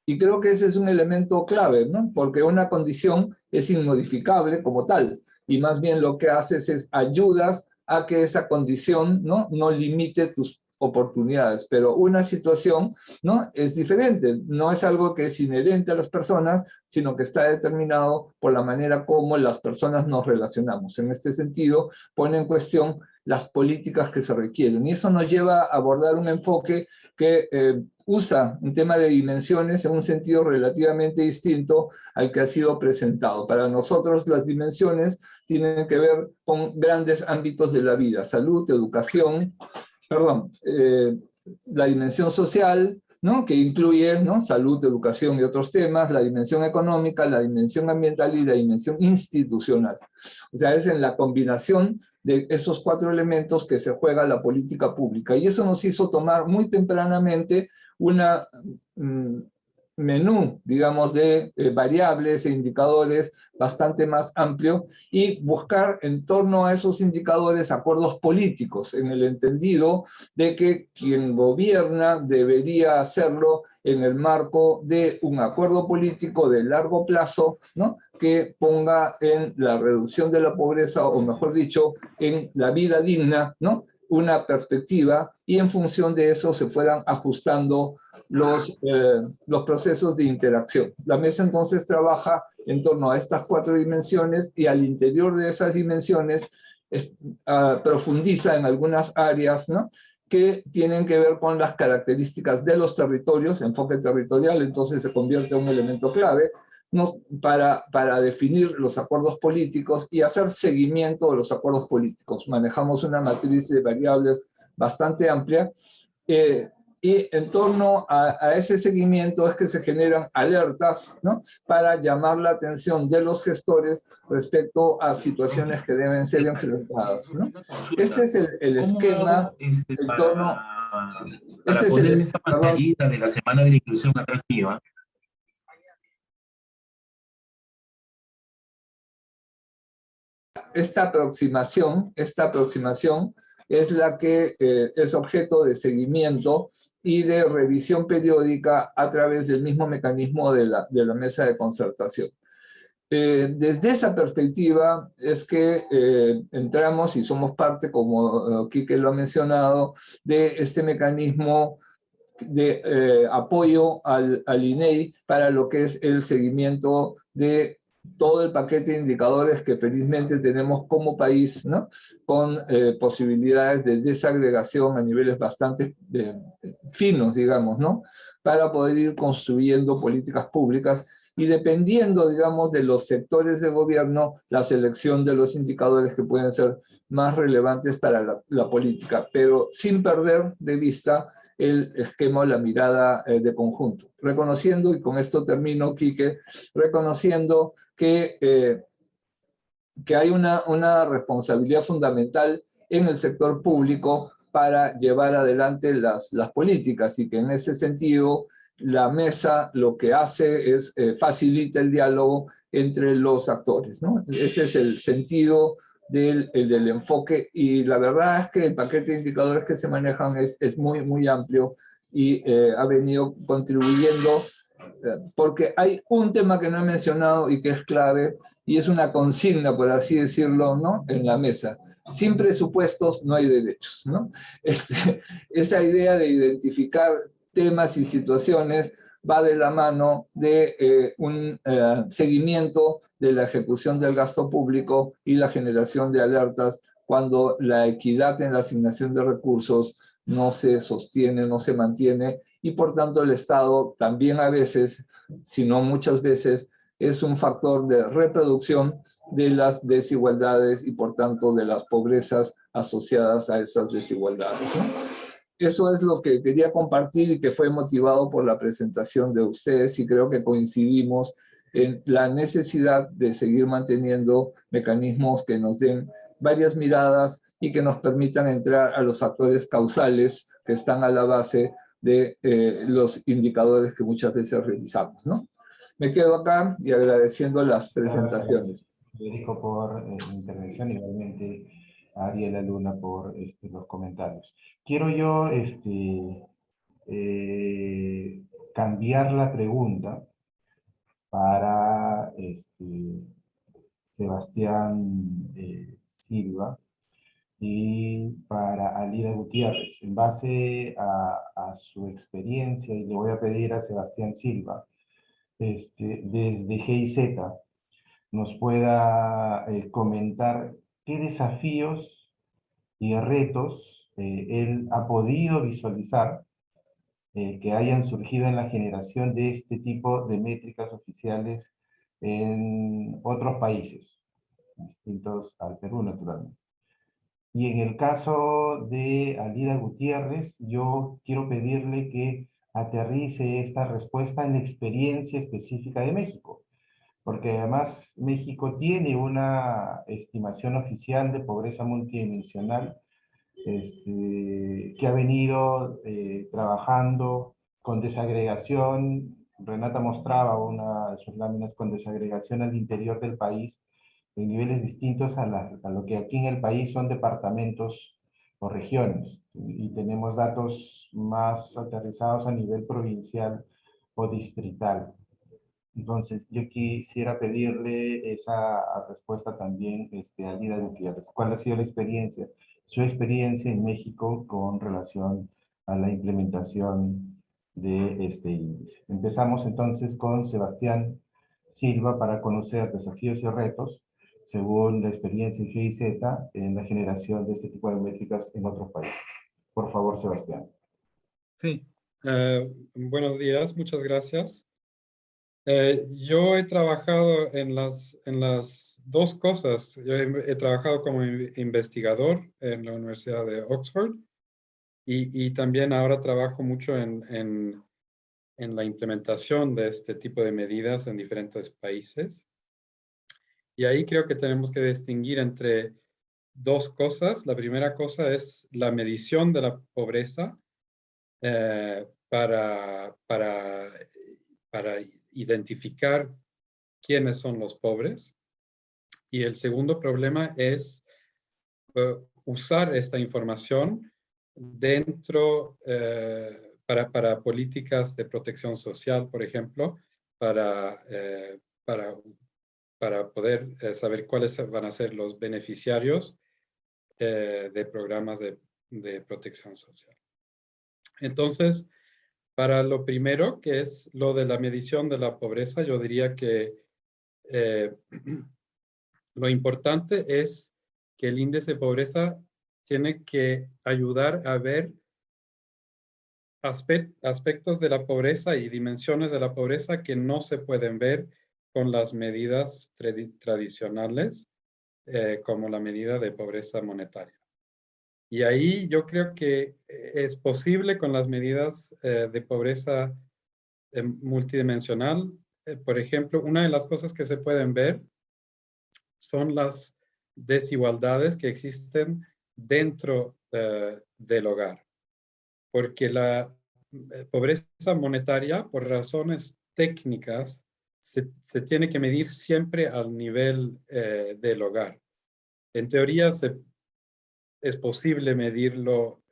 Speaker 6: Y creo que ese es un elemento clave, ¿no? Porque una condición es inmodificable como tal, y más bien lo que haces es ayudas a que esa condición, ¿no? No limite tus oportunidades, pero una situación, ¿no? Es diferente, no es algo que es inherente a las personas, sino que está determinado por la manera como las personas nos relacionamos. En este sentido, pone en cuestión las políticas que se requieren, y eso nos lleva a abordar un enfoque que usa un tema de dimensiones en un sentido relativamente distinto al que ha sido presentado. Para nosotros las dimensiones tienen que ver con grandes ámbitos de la vida: salud, educación, la dimensión social, ¿no? Que incluye, ¿no? Salud, educación y otros temas, la dimensión económica, la dimensión ambiental y la dimensión institucional. O sea, es en la combinación de esos 4 elementos que se juega la política pública. Y eso nos hizo tomar muy tempranamente una menú, digamos, de variables e indicadores bastante más amplio, y buscar en torno a esos indicadores acuerdos políticos, en el entendido de que quien gobierna debería hacerlo en el marco de un acuerdo político de largo plazo, ¿no? Que ponga en la reducción de la pobreza, o mejor dicho, en la vida digna, ¿no? Una perspectiva, y en función de eso se fueran ajustando los procesos de interacción. La mesa entonces trabaja en torno a estas 4 dimensiones, y al interior de esas dimensiones profundiza en algunas áreas, ¿no? Que tienen que ver con las características de los territorios, enfoque territorial, entonces se convierte en un elemento clave, ¿no? Para definir los acuerdos políticos y hacer seguimiento de los acuerdos políticos. Manejamos una matriz de variables bastante amplia, Y en torno a ese seguimiento es que se generan alertas, ¿no?, para llamar la atención de los gestores respecto a situaciones que deben ser enfrentadas, ¿no? Este es el esquema en torno...
Speaker 7: Para poner en esa pantallita de la Semana de la Inclusión Atractiva.
Speaker 6: Esta aproximación es la que es objeto de seguimiento y de revisión periódica a través del mismo mecanismo de la mesa de concertación. Desde esa perspectiva es que entramos y somos parte, como Quique lo ha mencionado, de este mecanismo de apoyo al INEI para lo que es el seguimiento de todo el paquete de indicadores que felizmente tenemos como país, ¿no?, con posibilidades de desagregación a niveles bastante finos, digamos, ¿no?, para poder ir construyendo políticas públicas y dependiendo, digamos, de los sectores de gobierno, la selección de los indicadores que pueden ser más relevantes para la política, pero sin perder de vista el esquema o la mirada de conjunto. Reconociendo, y con esto termino, Quique, reconociendo que hay una responsabilidad fundamental en el sector público para llevar adelante las políticas, y que en ese sentido la mesa lo que hace es facilita el diálogo entre los actores, ¿no? Ese es el sentido del enfoque, y la verdad es que el paquete de indicadores que se manejan es muy, muy amplio y ha venido contribuyendo, porque hay un tema que no he mencionado y que es clave, y es una consigna, por así decirlo, ¿no?, en la mesa. Sin presupuestos no hay derechos, ¿no? Esa idea de identificar temas y situaciones va de la mano de un seguimiento de la ejecución del gasto público y la generación de alertas cuando la equidad en la asignación de recursos no se sostiene, no se mantiene, y por tanto el Estado también a veces, si no muchas veces, es un factor de reproducción de las desigualdades y por tanto de las pobrezas asociadas a esas desigualdades, ¿no? Eso es lo que quería compartir y que fue motivado por la presentación de ustedes, y creo que coincidimos en la necesidad de seguir manteniendo mecanismos que nos den varias miradas y que nos permitan entrar a los factores causales que están a la base de los indicadores que muchas veces revisamos, ¿no? Me quedo acá y agradeciendo las presentaciones.
Speaker 2: Federico, por intervención, igualmente a Ariela Luna por los comentarios. Quiero yo cambiar la pregunta para Sebastián Silva y para Alida Gutiérrez. En base a su experiencia, y le voy a pedir a Sebastián Silva, desde GIZ, nos pueda comentar qué desafíos y retos él ha podido visualizar que hayan surgido en la generación de este tipo de métricas oficiales en otros países, distintos al Perú, naturalmente. Y en el caso de Alida Gutiérrez, yo quiero pedirle que aterrice esta respuesta en la experiencia específica de México, porque además México tiene una estimación oficial de pobreza multidimensional que ha venido trabajando con desagregación. Renata mostraba una de sus láminas con desagregación al interior del país, en niveles distintos a lo que aquí en el país son departamentos o regiones, y tenemos datos más aterrizados a nivel provincial o distrital. Entonces, yo quisiera pedirle esa respuesta también a Alida Gutiérrez. ¿Cuál ha sido la experiencia, su experiencia en México con relación a la implementación de este índice? Empezamos entonces con Sebastián Silva para conocer desafíos y retos según la experiencia en GIZ en la generación de este tipo de métricas en otros países. Por favor, Sebastián.
Speaker 8: Sí, buenos días, muchas gracias. Yo he trabajado en las dos cosas. Yo he trabajado como investigador en la Universidad de Oxford Y también ahora trabajo mucho en la implementación de este tipo de medidas en diferentes países. Y ahí creo que tenemos que distinguir entre dos cosas. La primera cosa es la medición de la pobreza para identificar quiénes son los pobres. Y el segundo problema es usar esta información dentro, para políticas de protección social, por ejemplo, para poder saber cuáles van a ser los beneficiarios de programas de protección social. Entonces, para lo primero, que es lo de la medición de la pobreza, yo diría que lo importante es que el índice de pobreza tiene que ayudar a ver aspectos de la pobreza y dimensiones de la pobreza que no se pueden ver con las medidas tradicionales, como la medida de pobreza monetaria. Y ahí yo creo que es posible con las medidas de pobreza multidimensional. Por ejemplo, una de las cosas que se pueden ver son las desigualdades que existen dentro del hogar. Porque la pobreza monetaria, por razones técnicas, se tiene que medir siempre al nivel del hogar. En teoría, es posible medirlo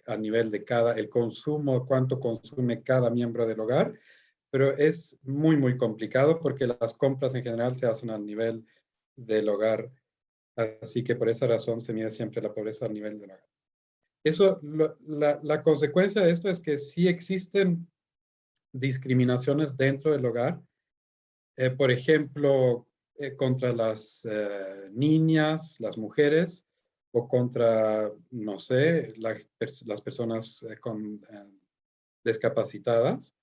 Speaker 8: a nivel de el consumo, cuánto consume cada miembro del hogar, pero es muy, muy complicado porque las compras en general se hacen al nivel del hogar. Así que por esa razón se mide siempre la pobreza al nivel del hogar. La consecuencia de esto es que sí existen discriminaciones dentro del hogar. Por ejemplo, contra las niñas, las mujeres, o contra, no sé, las personas discapacitadas.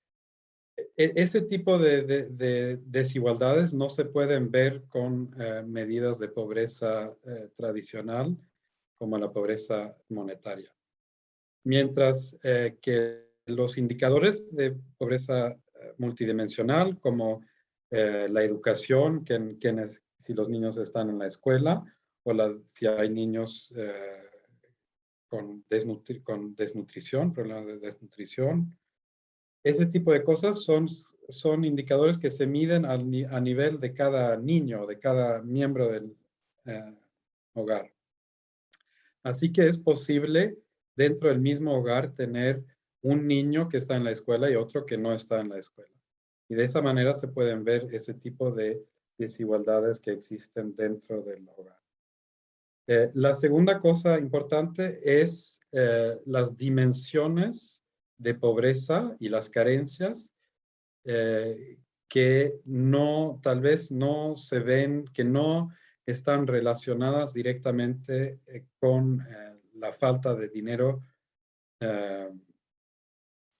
Speaker 8: Ese tipo de desigualdades no se pueden ver con medidas de pobreza tradicional, como la pobreza monetaria. Mientras que los indicadores de pobreza multidimensional, como la educación, si los niños están en la escuela, o si hay niños con desnutrición, problemas de desnutrición, ese tipo de cosas son indicadores que se miden a nivel de cada niño, de cada miembro del hogar. Así que es posible dentro del mismo hogar tener un niño que está en la escuela y otro que no está en la escuela. Y de esa manera se pueden ver ese tipo de desigualdades que existen dentro del hogar. La segunda cosa importante es las dimensiones de pobreza y las carencias que tal vez no se ven, que no están relacionadas directamente con la falta de dinero,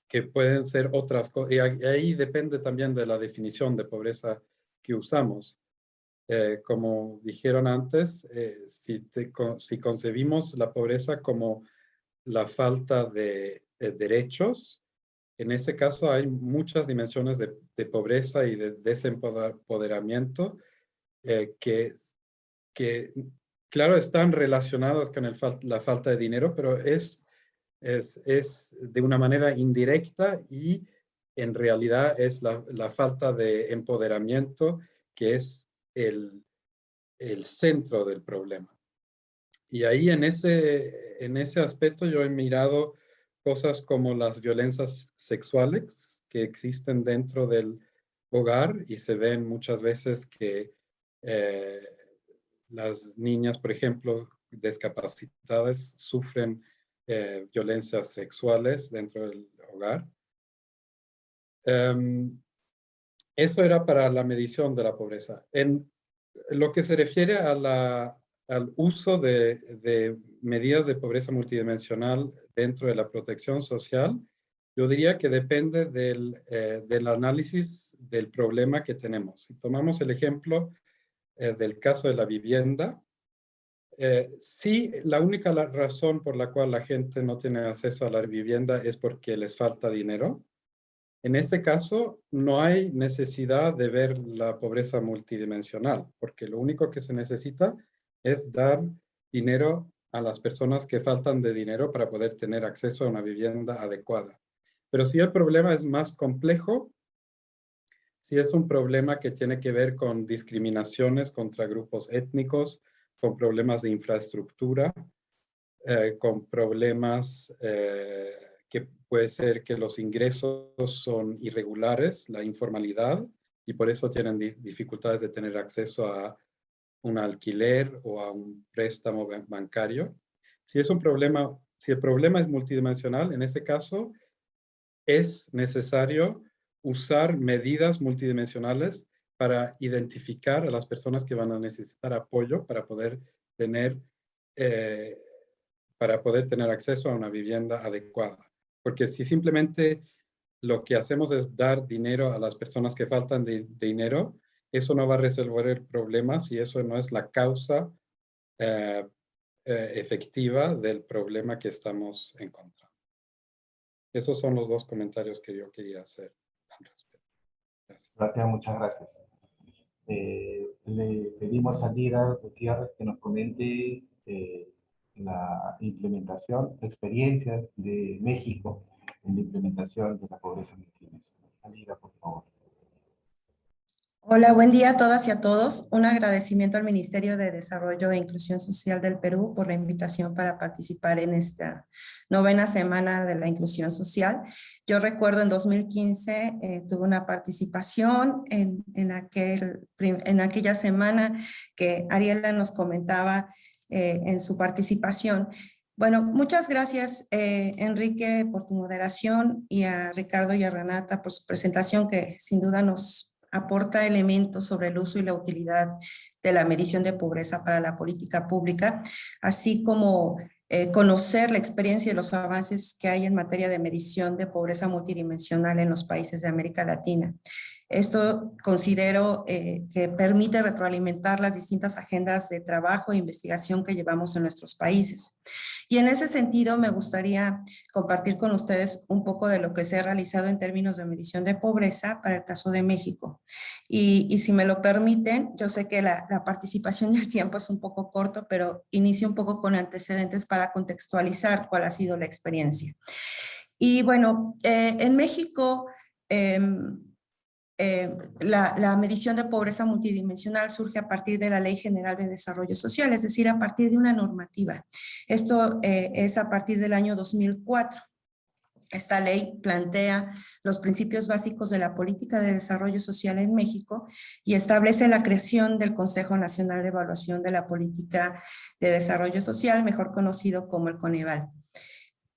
Speaker 8: que pueden ser otras cosas. Y ahí depende también de la definición de pobreza que usamos. Como dijeron antes, si concebimos la pobreza como la falta de derechos, en ese caso hay muchas dimensiones de pobreza y de desempoderamiento que, claro, están relacionadas con la falta de dinero, pero es de una manera indirecta y en realidad es la falta de empoderamiento que es el centro del problema. Y ahí en ese aspecto yo he mirado cosas como las violencias sexuales que existen dentro del hogar y se ven muchas veces que las niñas, por ejemplo, discapacitadas, sufren violencias sexuales dentro del hogar. Eso era para la medición de la pobreza. En lo que se refiere al uso de medidas de pobreza multidimensional dentro de la protección social, yo diría que depende del análisis del problema que tenemos. Si tomamos el ejemplo del caso de la vivienda, Sí, la única razón por la cual la gente no tiene acceso a la vivienda es porque les falta dinero. En ese caso, no hay necesidad de ver la pobreza multidimensional, porque lo único que se necesita es dar dinero a las personas que faltan de dinero para poder tener acceso a una vivienda adecuada. Pero si el problema es más complejo, si es un problema que tiene que ver con discriminaciones contra grupos étnicos, con problemas de infraestructura, con problemas que puede ser que los ingresos son irregulares, la informalidad, y por eso tienen dificultades de tener acceso a un alquiler o a un préstamo bancario. Si es un problema, si el problema es multidimensional, en este caso es necesario usar medidas multidimensionales para identificar a las personas que van a necesitar apoyo para poder tener acceso a una vivienda adecuada. Porque si simplemente lo que hacemos es dar dinero a las personas que faltan de dinero, eso no va a resolver el problema si eso no es la causa efectiva del problema que estamos encontrando. Esos son los dos comentarios que yo quería hacer al respecto.
Speaker 2: Gracias, muchas gracias. Le pedimos a Lira Gutiérrez que nos comente la implementación, experiencias de México en la implementación de la pobreza multidimensional. Lira, por favor.
Speaker 9: Hola, buen día a todas y a todos. Un agradecimiento al Ministerio de Desarrollo e Inclusión Social del Perú por la invitación para participar en esta 9ª semana de la inclusión social. Yo recuerdo en 2015 tuve una participación en aquella semana que Ariela nos comentaba en su participación. Bueno, muchas gracias Enrique por tu moderación y a Ricardo y a Renata por su presentación que sin duda nos aporta elementos sobre el uso y la utilidad de la medición de pobreza para la política pública, así como conocer la experiencia y los avances que hay en materia de medición de pobreza multidimensional en los países de América Latina. Esto considero que permite retroalimentar las distintas agendas de trabajo e investigación que llevamos en nuestros países. Y en ese sentido me gustaría compartir con ustedes un poco de lo que se ha realizado en términos de medición de pobreza para el caso de México. Y si me lo permiten, yo sé que la participación y el tiempo es un poco corto, pero inicio un poco con antecedentes para contextualizar cuál ha sido la experiencia. Y bueno, en México la medición de pobreza multidimensional surge a partir de la Ley General de Desarrollo Social, es decir, a partir de una normativa. Esto es a partir del año 2004. Esta ley plantea los principios básicos de la política de desarrollo social en México y establece la creación del Consejo Nacional de Evaluación de la Política de Desarrollo Social, mejor conocido como el Coneval.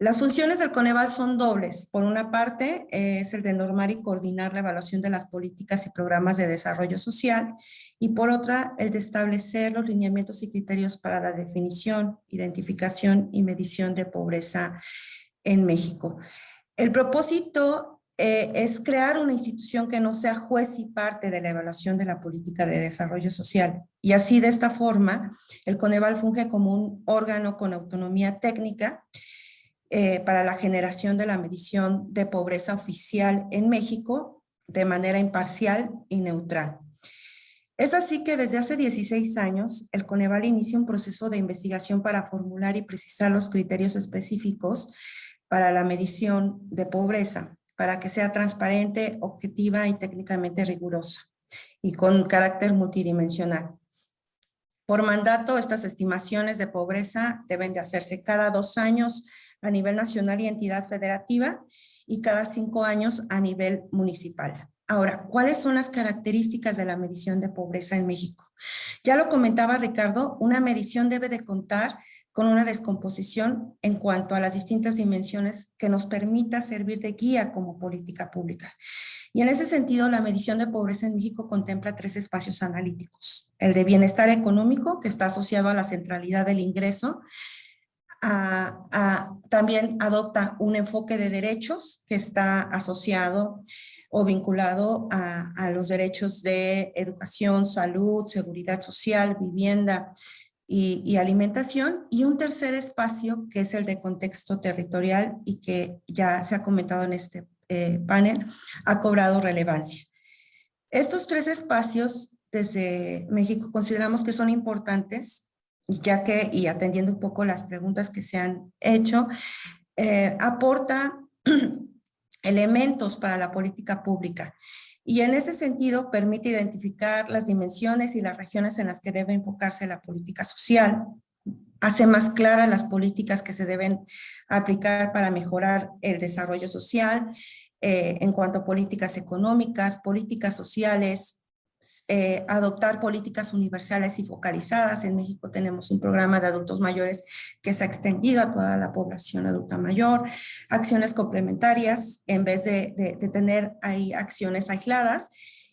Speaker 9: Las funciones del Coneval son dobles. Por una parte, es el de normar y coordinar la evaluación de las políticas y programas de desarrollo social, y por otra, el de establecer los lineamientos y criterios para la definición, identificación y medición de pobreza en México. El propósito es crear una institución que no sea juez y parte de la evaluación de la política de desarrollo social. Y así, de esta forma, el Coneval funge como un órgano con autonomía técnica para la generación de la medición de pobreza oficial en México de manera imparcial y neutral. Es así que desde hace 16 años, el Coneval inicia un proceso de investigación para formular y precisar los criterios específicos para la medición de pobreza, para que sea transparente, objetiva y técnicamente rigurosa, y con carácter multidimensional. Por mandato, estas estimaciones de pobreza deben de hacerse cada 2 años a nivel nacional y entidad federativa, y cada 5 años a nivel municipal. Ahora, ¿cuáles son las características de la medición de pobreza en México? Ya lo comentaba Ricardo, una medición debe de contar con una descomposición en cuanto a las distintas dimensiones que nos permita servir de guía como política pública. Y en ese sentido, la medición de pobreza en México contempla 3 espacios analíticos. El de bienestar económico, que está asociado a la centralidad del ingreso. También adopta un enfoque de derechos que está asociado o vinculado a los derechos de educación, salud, seguridad social, vivienda, y alimentación, y un tercer espacio que es el de contexto territorial y que ya se ha comentado en este panel, ha cobrado relevancia. Estos tres espacios desde México consideramos que son importantes, ya que, y atendiendo un poco las preguntas que se han hecho, aporta elementos para la política pública. Y en ese sentido permite identificar las dimensiones y las regiones en las que debe enfocarse la política social, hace más claras las políticas que se deben aplicar para mejorar el desarrollo social, en cuanto a políticas económicas, políticas sociales, adoptar políticas universales y focalizadas. En México tenemos un programa de adultos mayores que se ha extendido a toda la población adulta mayor, acciones complementarias en vez de tener ahí acciones aisladas,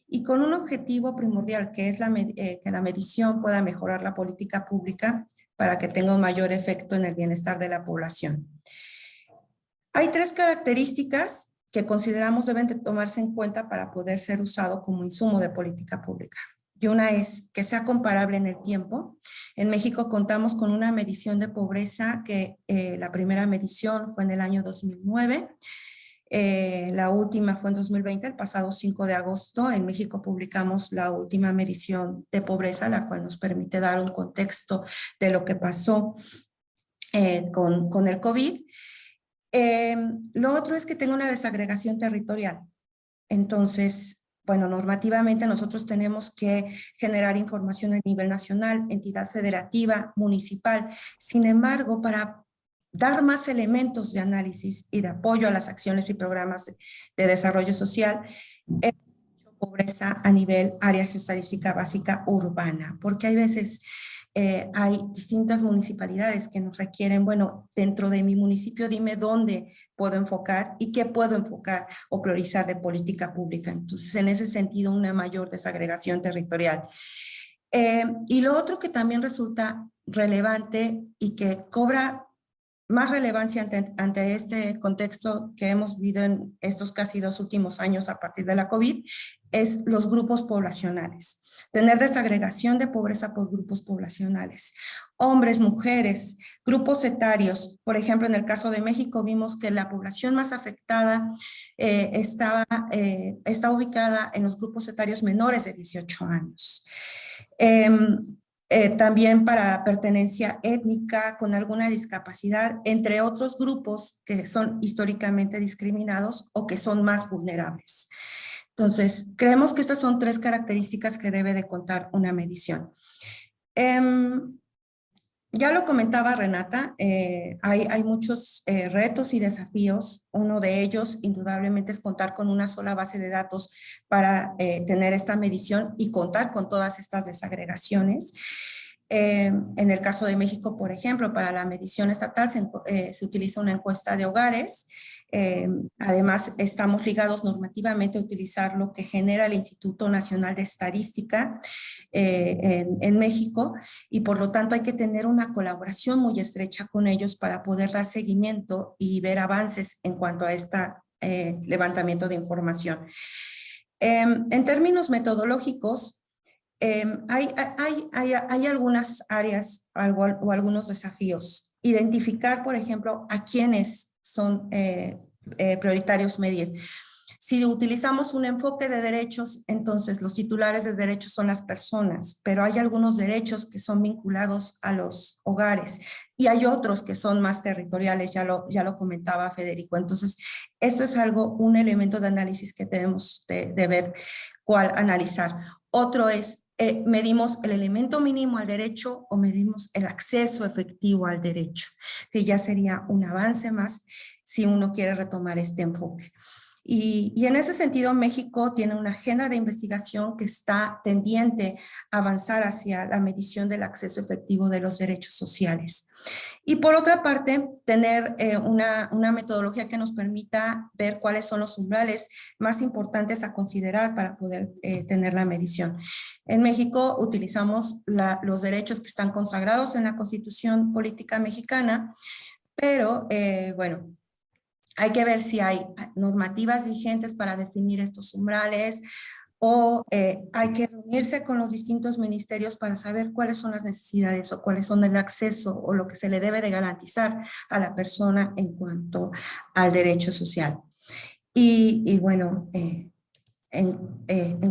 Speaker 9: y con un objetivo primordial que es que la medición pueda mejorar la política pública para que tenga un mayor efecto en el bienestar de la población. Hay tres características que consideramos deben de tomarse en cuenta para poder ser usado como insumo de política pública. Y una es que sea comparable en el tiempo. En México contamos con una medición de pobreza que la primera medición fue en el año 2009. La última fue en 2020, el pasado 5 de agosto. En México publicamos la última medición de pobreza, la cual nos permite dar un contexto de lo que pasó con el COVID. Lo otro es que tenga una desagregación territorial. Entonces, bueno, normativamente nosotros tenemos que generar información a nivel nacional, entidad federativa, municipal. Sin embargo, para dar más elementos de análisis y de apoyo a las acciones y programas de desarrollo social, pobreza a nivel área geoestadística básica urbana, porque hay veces hay distintas municipalidades que nos requieren, bueno, dentro de mi municipio dime dónde puedo enfocar y qué puedo enfocar o priorizar de política pública. Entonces, en ese sentido, una mayor desagregación territorial. Y lo otro que también resulta relevante y que cobra más relevancia ante este contexto que hemos vivido en estos casi 2 últimos años a partir de la COVID, es los grupos poblacionales. Tener desagregación de pobreza por grupos poblacionales. Hombres, mujeres, grupos etarios. Por ejemplo, en el caso de México vimos que la población más afectada está ubicada en los grupos etarios menores de 18 años. También para pertenencia étnica, con alguna discapacidad, entre otros grupos que son históricamente discriminados o que son más vulnerables. Entonces, creemos que estas son 3 características que debe de contar una medición. Ya lo comentaba Renata, hay muchos retos y desafíos. Uno de ellos, indudablemente, es contar con una sola base de datos para tener esta medición y contar con todas estas desagregaciones. En el caso de México, por ejemplo, para la medición estatal se utiliza una encuesta de hogares. Además, estamos ligados normativamente a utilizar lo que genera el Instituto Nacional de Estadística en México, y por lo tanto hay que tener una colaboración muy estrecha con ellos para poder dar seguimiento y ver avances en cuanto a este levantamiento de información. En términos metodológicos, hay algunas áreas o algunos desafíos. Identificar, por ejemplo, a quiénes son prioritarios medir. Si utilizamos un enfoque de derechos, entonces los titulares de derechos son las personas, pero hay algunos derechos que son vinculados a los hogares y hay otros que son más territoriales, ya lo comentaba Federico. Entonces, esto es un elemento de análisis que debemos de ver cuál analizar. Otro es, ¿medimos el elemento mínimo al derecho o medimos el acceso efectivo al derecho? Que ya sería un avance más si uno quiere retomar este enfoque. Y en ese sentido, México tiene una agenda de investigación que está tendiente a avanzar hacia la medición del acceso efectivo de los derechos sociales. Y por otra parte, tener una metodología que nos permita ver cuáles son los umbrales más importantes a considerar para poder tener la medición. En México utilizamos los derechos que están consagrados en la Constitución Política Mexicana, pero bueno, hay que ver si hay normativas vigentes para definir estos umbrales o hay que reunirse con los distintos ministerios para saber cuáles son las necesidades o cuáles son el acceso o lo que se le debe de garantizar a la persona en cuanto al derecho social. Y bueno, en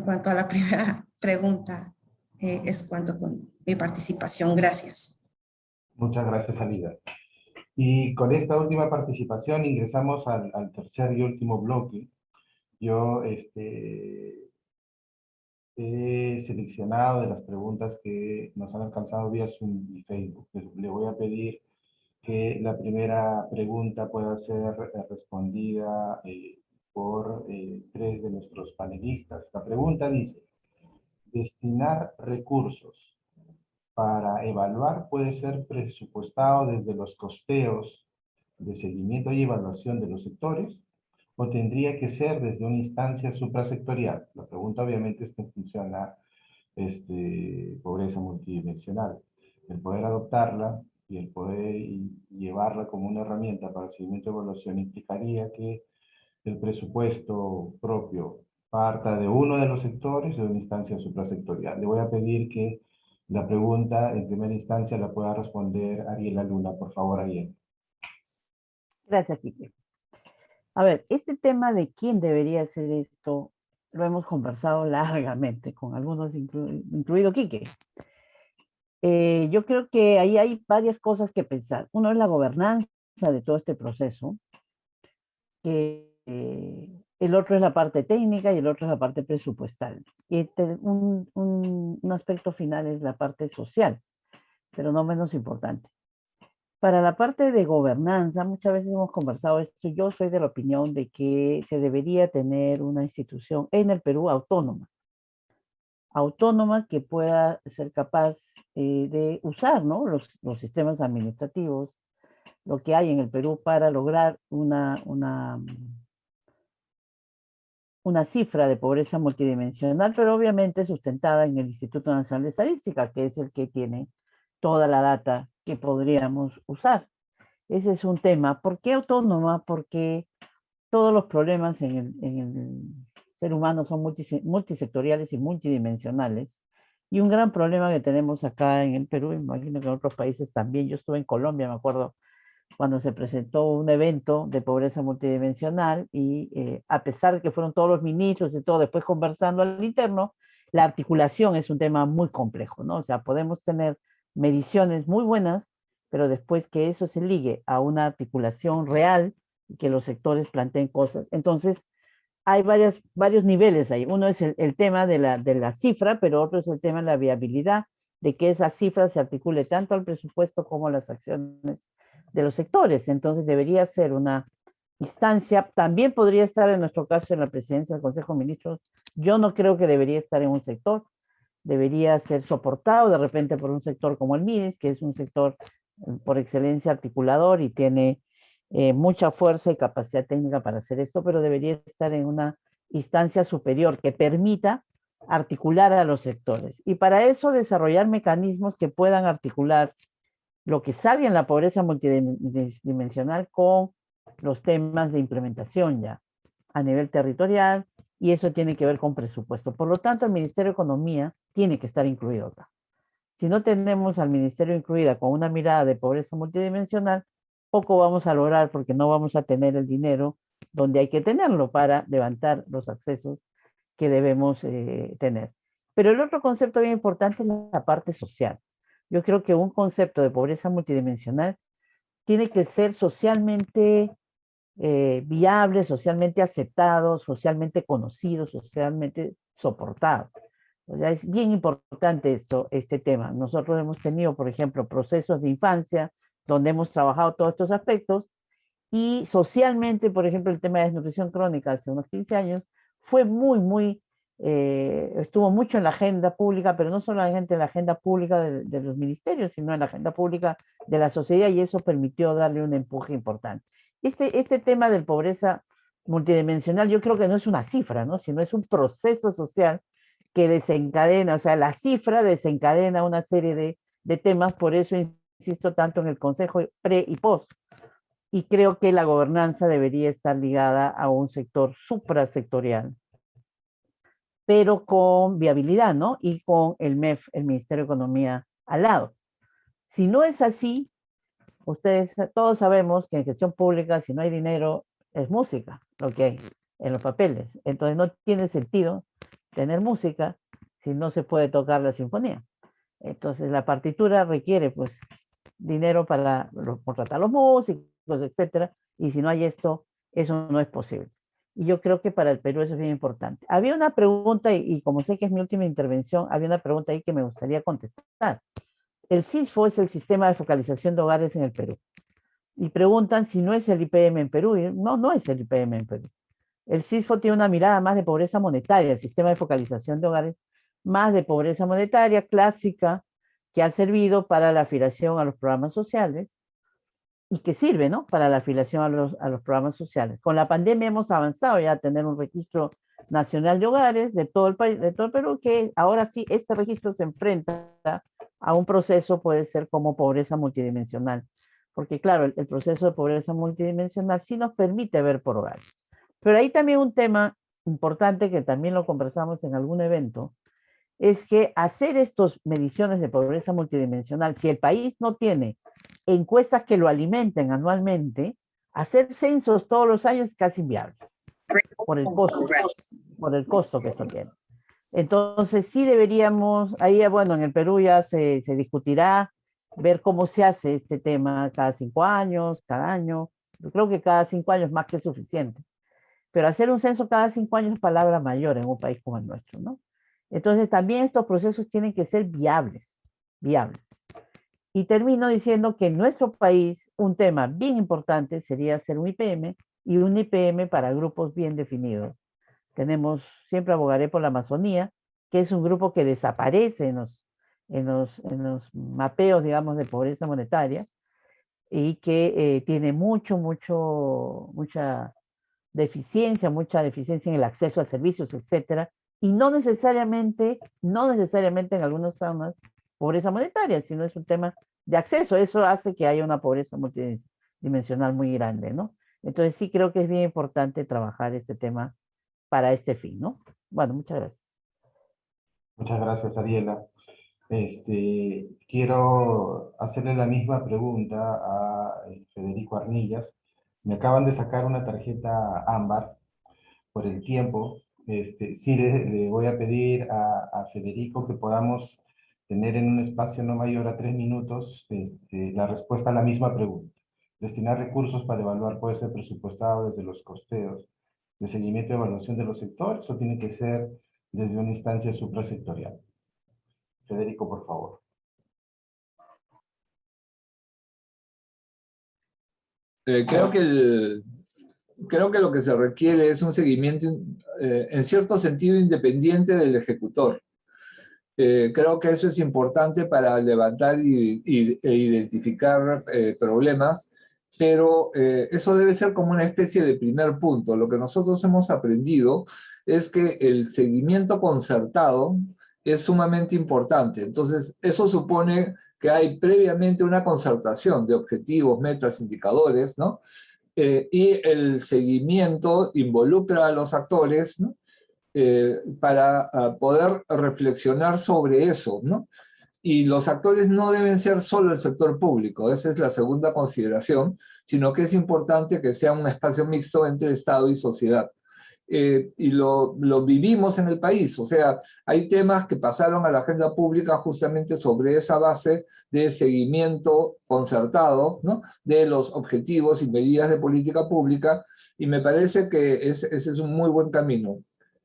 Speaker 9: cuanto a la primera pregunta, es cuanto con mi participación. Gracias.
Speaker 2: Muchas gracias, Alida. Y con esta última participación ingresamos al tercer y último bloque. Yo he seleccionado de las preguntas que nos han alcanzado vía Zoom y Facebook. Le voy a pedir que la primera pregunta pueda ser respondida por 3 de nuestros panelistas. La pregunta dice: destinar recursos para evaluar puede ser presupuestado desde los costeos de seguimiento y evaluación de los sectores, o tendría que ser desde una instancia suprasectorial. La pregunta obviamente es en función a pobreza multidimensional. El poder adoptarla y el poder llevarla como una herramienta para seguimiento y evaluación implicaría que el presupuesto propio parta de uno de los sectores o de una instancia suprasectorial. Le voy a pedir que la pregunta en primera instancia la pueda responder Ariela Luna. Por favor, Ariela.
Speaker 5: Gracias, Quique. A ver, este tema de quién debería hacer esto, lo hemos conversado largamente, con algunos, incluido Quique. Yo creo que ahí hay varias cosas que pensar. Uno es la gobernanza de todo este proceso. El otro es la parte técnica y el otro es la parte presupuestal. Y un aspecto final es la parte social, pero no menos importante. Para la parte de gobernanza, muchas veces hemos conversado esto. Yo soy de la opinión de que se debería tener una institución en el Perú autónoma que pueda ser capaz de usar, ¿no?, los sistemas administrativos, lo que hay en el Perú para lograr una cifra de pobreza multidimensional, pero obviamente sustentada en el Instituto Nacional de Estadística, que es el que tiene toda la data que podríamos usar. Ese es un tema. ¿Por qué autónoma? Porque todos los problemas en el ser humano son multisectoriales y multidimensionales. Y un gran problema que tenemos acá en el Perú, imagino que en otros países también. Yo estuve en Colombia, me acuerdo, cuando se presentó un evento de pobreza multidimensional y a pesar de que fueron todos los ministros y todo, después conversando al interno, la articulación es un tema muy complejo, ¿no? O sea, podemos tener mediciones muy buenas, pero después que eso se ligue a una articulación real y que los sectores planteen cosas. Entonces, hay varios niveles ahí. Uno es el tema de la cifra, pero otro es el tema de la viabilidad, de que esa cifra se articule tanto al presupuesto como a las acciones de los sectores. Entonces debería ser una instancia, también podría estar en nuestro caso en la presidencia del Consejo de Ministros. Yo no creo que debería estar en un sector, debería ser soportado de repente por un sector como el MIDES, que es un sector por excelencia articulador y tiene mucha fuerza y capacidad técnica para hacer esto, pero debería estar en una instancia superior que permita articular a los sectores. Y para eso desarrollar mecanismos que puedan articular lo que sale en la pobreza multidimensional con los temas de implementación ya a nivel territorial, y eso tiene que ver con presupuesto. Por lo tanto, el Ministerio de Economía tiene que estar incluido acá. Si no tenemos al Ministerio incluida con una mirada de pobreza multidimensional, poco vamos a lograr porque no vamos a tener el dinero donde hay que tenerlo para levantar los accesos que debemos tener. Pero el otro concepto bien importante es la parte social. Yo creo que un concepto de pobreza multidimensional tiene que ser socialmente viable, socialmente aceptado, socialmente conocido, socialmente soportado. O sea, es bien importante este tema. Nosotros hemos tenido, por ejemplo, procesos de infancia donde hemos trabajado todos estos aspectos y socialmente, por ejemplo, el tema de desnutrición crónica hace unos 15 años fue estuvo mucho en la agenda pública, pero no solamente en la agenda pública de los ministerios, sino en la agenda pública de la sociedad, y eso permitió darle un empuje importante. Este tema de pobreza multidimensional yo creo que no es una cifra, ¿no?, sino es un proceso social que desencadena, o sea, la cifra desencadena una serie de temas. Por eso insisto tanto en el consejo pre y post, y creo que la gobernanza debería estar ligada a un sector suprasectorial pero con viabilidad, ¿no? Y con el MEF, el Ministerio de Economía, al lado. Si no es así, ustedes todos sabemos que en gestión pública, si no hay dinero, es música, lo que hay en los papeles. Entonces no tiene sentido tener música si no se puede tocar la sinfonía. Entonces la partitura requiere, pues, dinero para contratar a los músicos, etcétera, y si no hay esto, eso no es posible. Y yo creo que para el Perú eso es bien importante. Había una pregunta, y como sé que es mi última intervención, había una pregunta ahí que me gustaría contestar. El SISFO es el Sistema de Focalización de Hogares en el Perú. Y preguntan si no es el IPM en Perú. No, no es el IPM en Perú. El SISFO tiene una mirada más de pobreza monetaria, el Sistema de Focalización de Hogares, más de pobreza monetaria clásica, que ha servido para la afiliación a los programas sociales y que sirve, ¿no?, para la afiliación a los programas sociales. Con la pandemia hemos avanzado ya a tener un registro nacional de hogares de todo el país, de todo el Perú, que ahora sí este registro se enfrenta a un proceso, puede ser como pobreza multidimensional, porque claro, el proceso de pobreza multidimensional sí nos permite ver por hogares. Pero ahí también un tema importante que también lo conversamos en algún evento, es que hacer estas mediciones de pobreza multidimensional, si el país no tiene encuestas que lo alimenten anualmente, hacer censos todos los años es casi inviable por el costo que esto tiene. Entonces sí deberíamos, ahí bueno, en el Perú ya se discutirá ver cómo se hace este tema cada 5 años, cada año. Yo creo que cada 5 años más que suficiente. Pero hacer un censo cada 5 años es palabra mayor en un país como el nuestro, ¿no? Entonces también estos procesos tienen que ser viables. Y termino diciendo que en nuestro país un tema bien importante sería hacer un IPM y un IPM para grupos bien definidos. Siempre abogaré por la Amazonía, que es un grupo que desaparece en los mapeos, digamos, de pobreza monetaria y que tiene mucha deficiencia en el acceso a servicios, etcétera, y no necesariamente en algunas zonas pobreza monetaria, sino es un tema de acceso. Eso hace que haya una pobreza multidimensional muy grande, ¿no? Entonces sí creo que es bien importante trabajar este tema para este fin, ¿no? Bueno, muchas gracias.
Speaker 2: Muchas gracias, Ariela. Quiero hacerle la misma pregunta a Federico Arnillas. Me acaban de sacar una tarjeta ámbar por el tiempo. Sí le voy a pedir a Federico que podamos tener en un espacio no mayor a 3 minutos la respuesta a la misma pregunta. Destinar recursos para evaluar puede ser presupuestado desde los costeos de seguimiento y evaluación de los sectores o tiene que ser desde una instancia suprasectorial. Federico, por favor.
Speaker 6: Creo que lo que se requiere es un seguimiento, en cierto sentido, independiente del ejecutor. Creo que eso es importante para levantar e identificar problemas, pero eso debe ser como una especie de primer punto. Lo que nosotros hemos aprendido es que el seguimiento concertado es sumamente importante. Entonces, eso supone que hay previamente una concertación de objetivos, metas, indicadores, ¿no? Y el seguimiento involucra a los actores, ¿no? Para poder reflexionar sobre eso, ¿no? Y los actores no deben ser solo el sector público, esa es la segunda consideración, sino que es importante que sea un espacio mixto entre Estado y sociedad. Y lo vivimos en el país, o sea, hay temas que pasaron a la agenda pública justamente sobre esa base de seguimiento concertado, ¿no?, de los objetivos y medidas de política pública, y me parece que ese es un muy buen camino.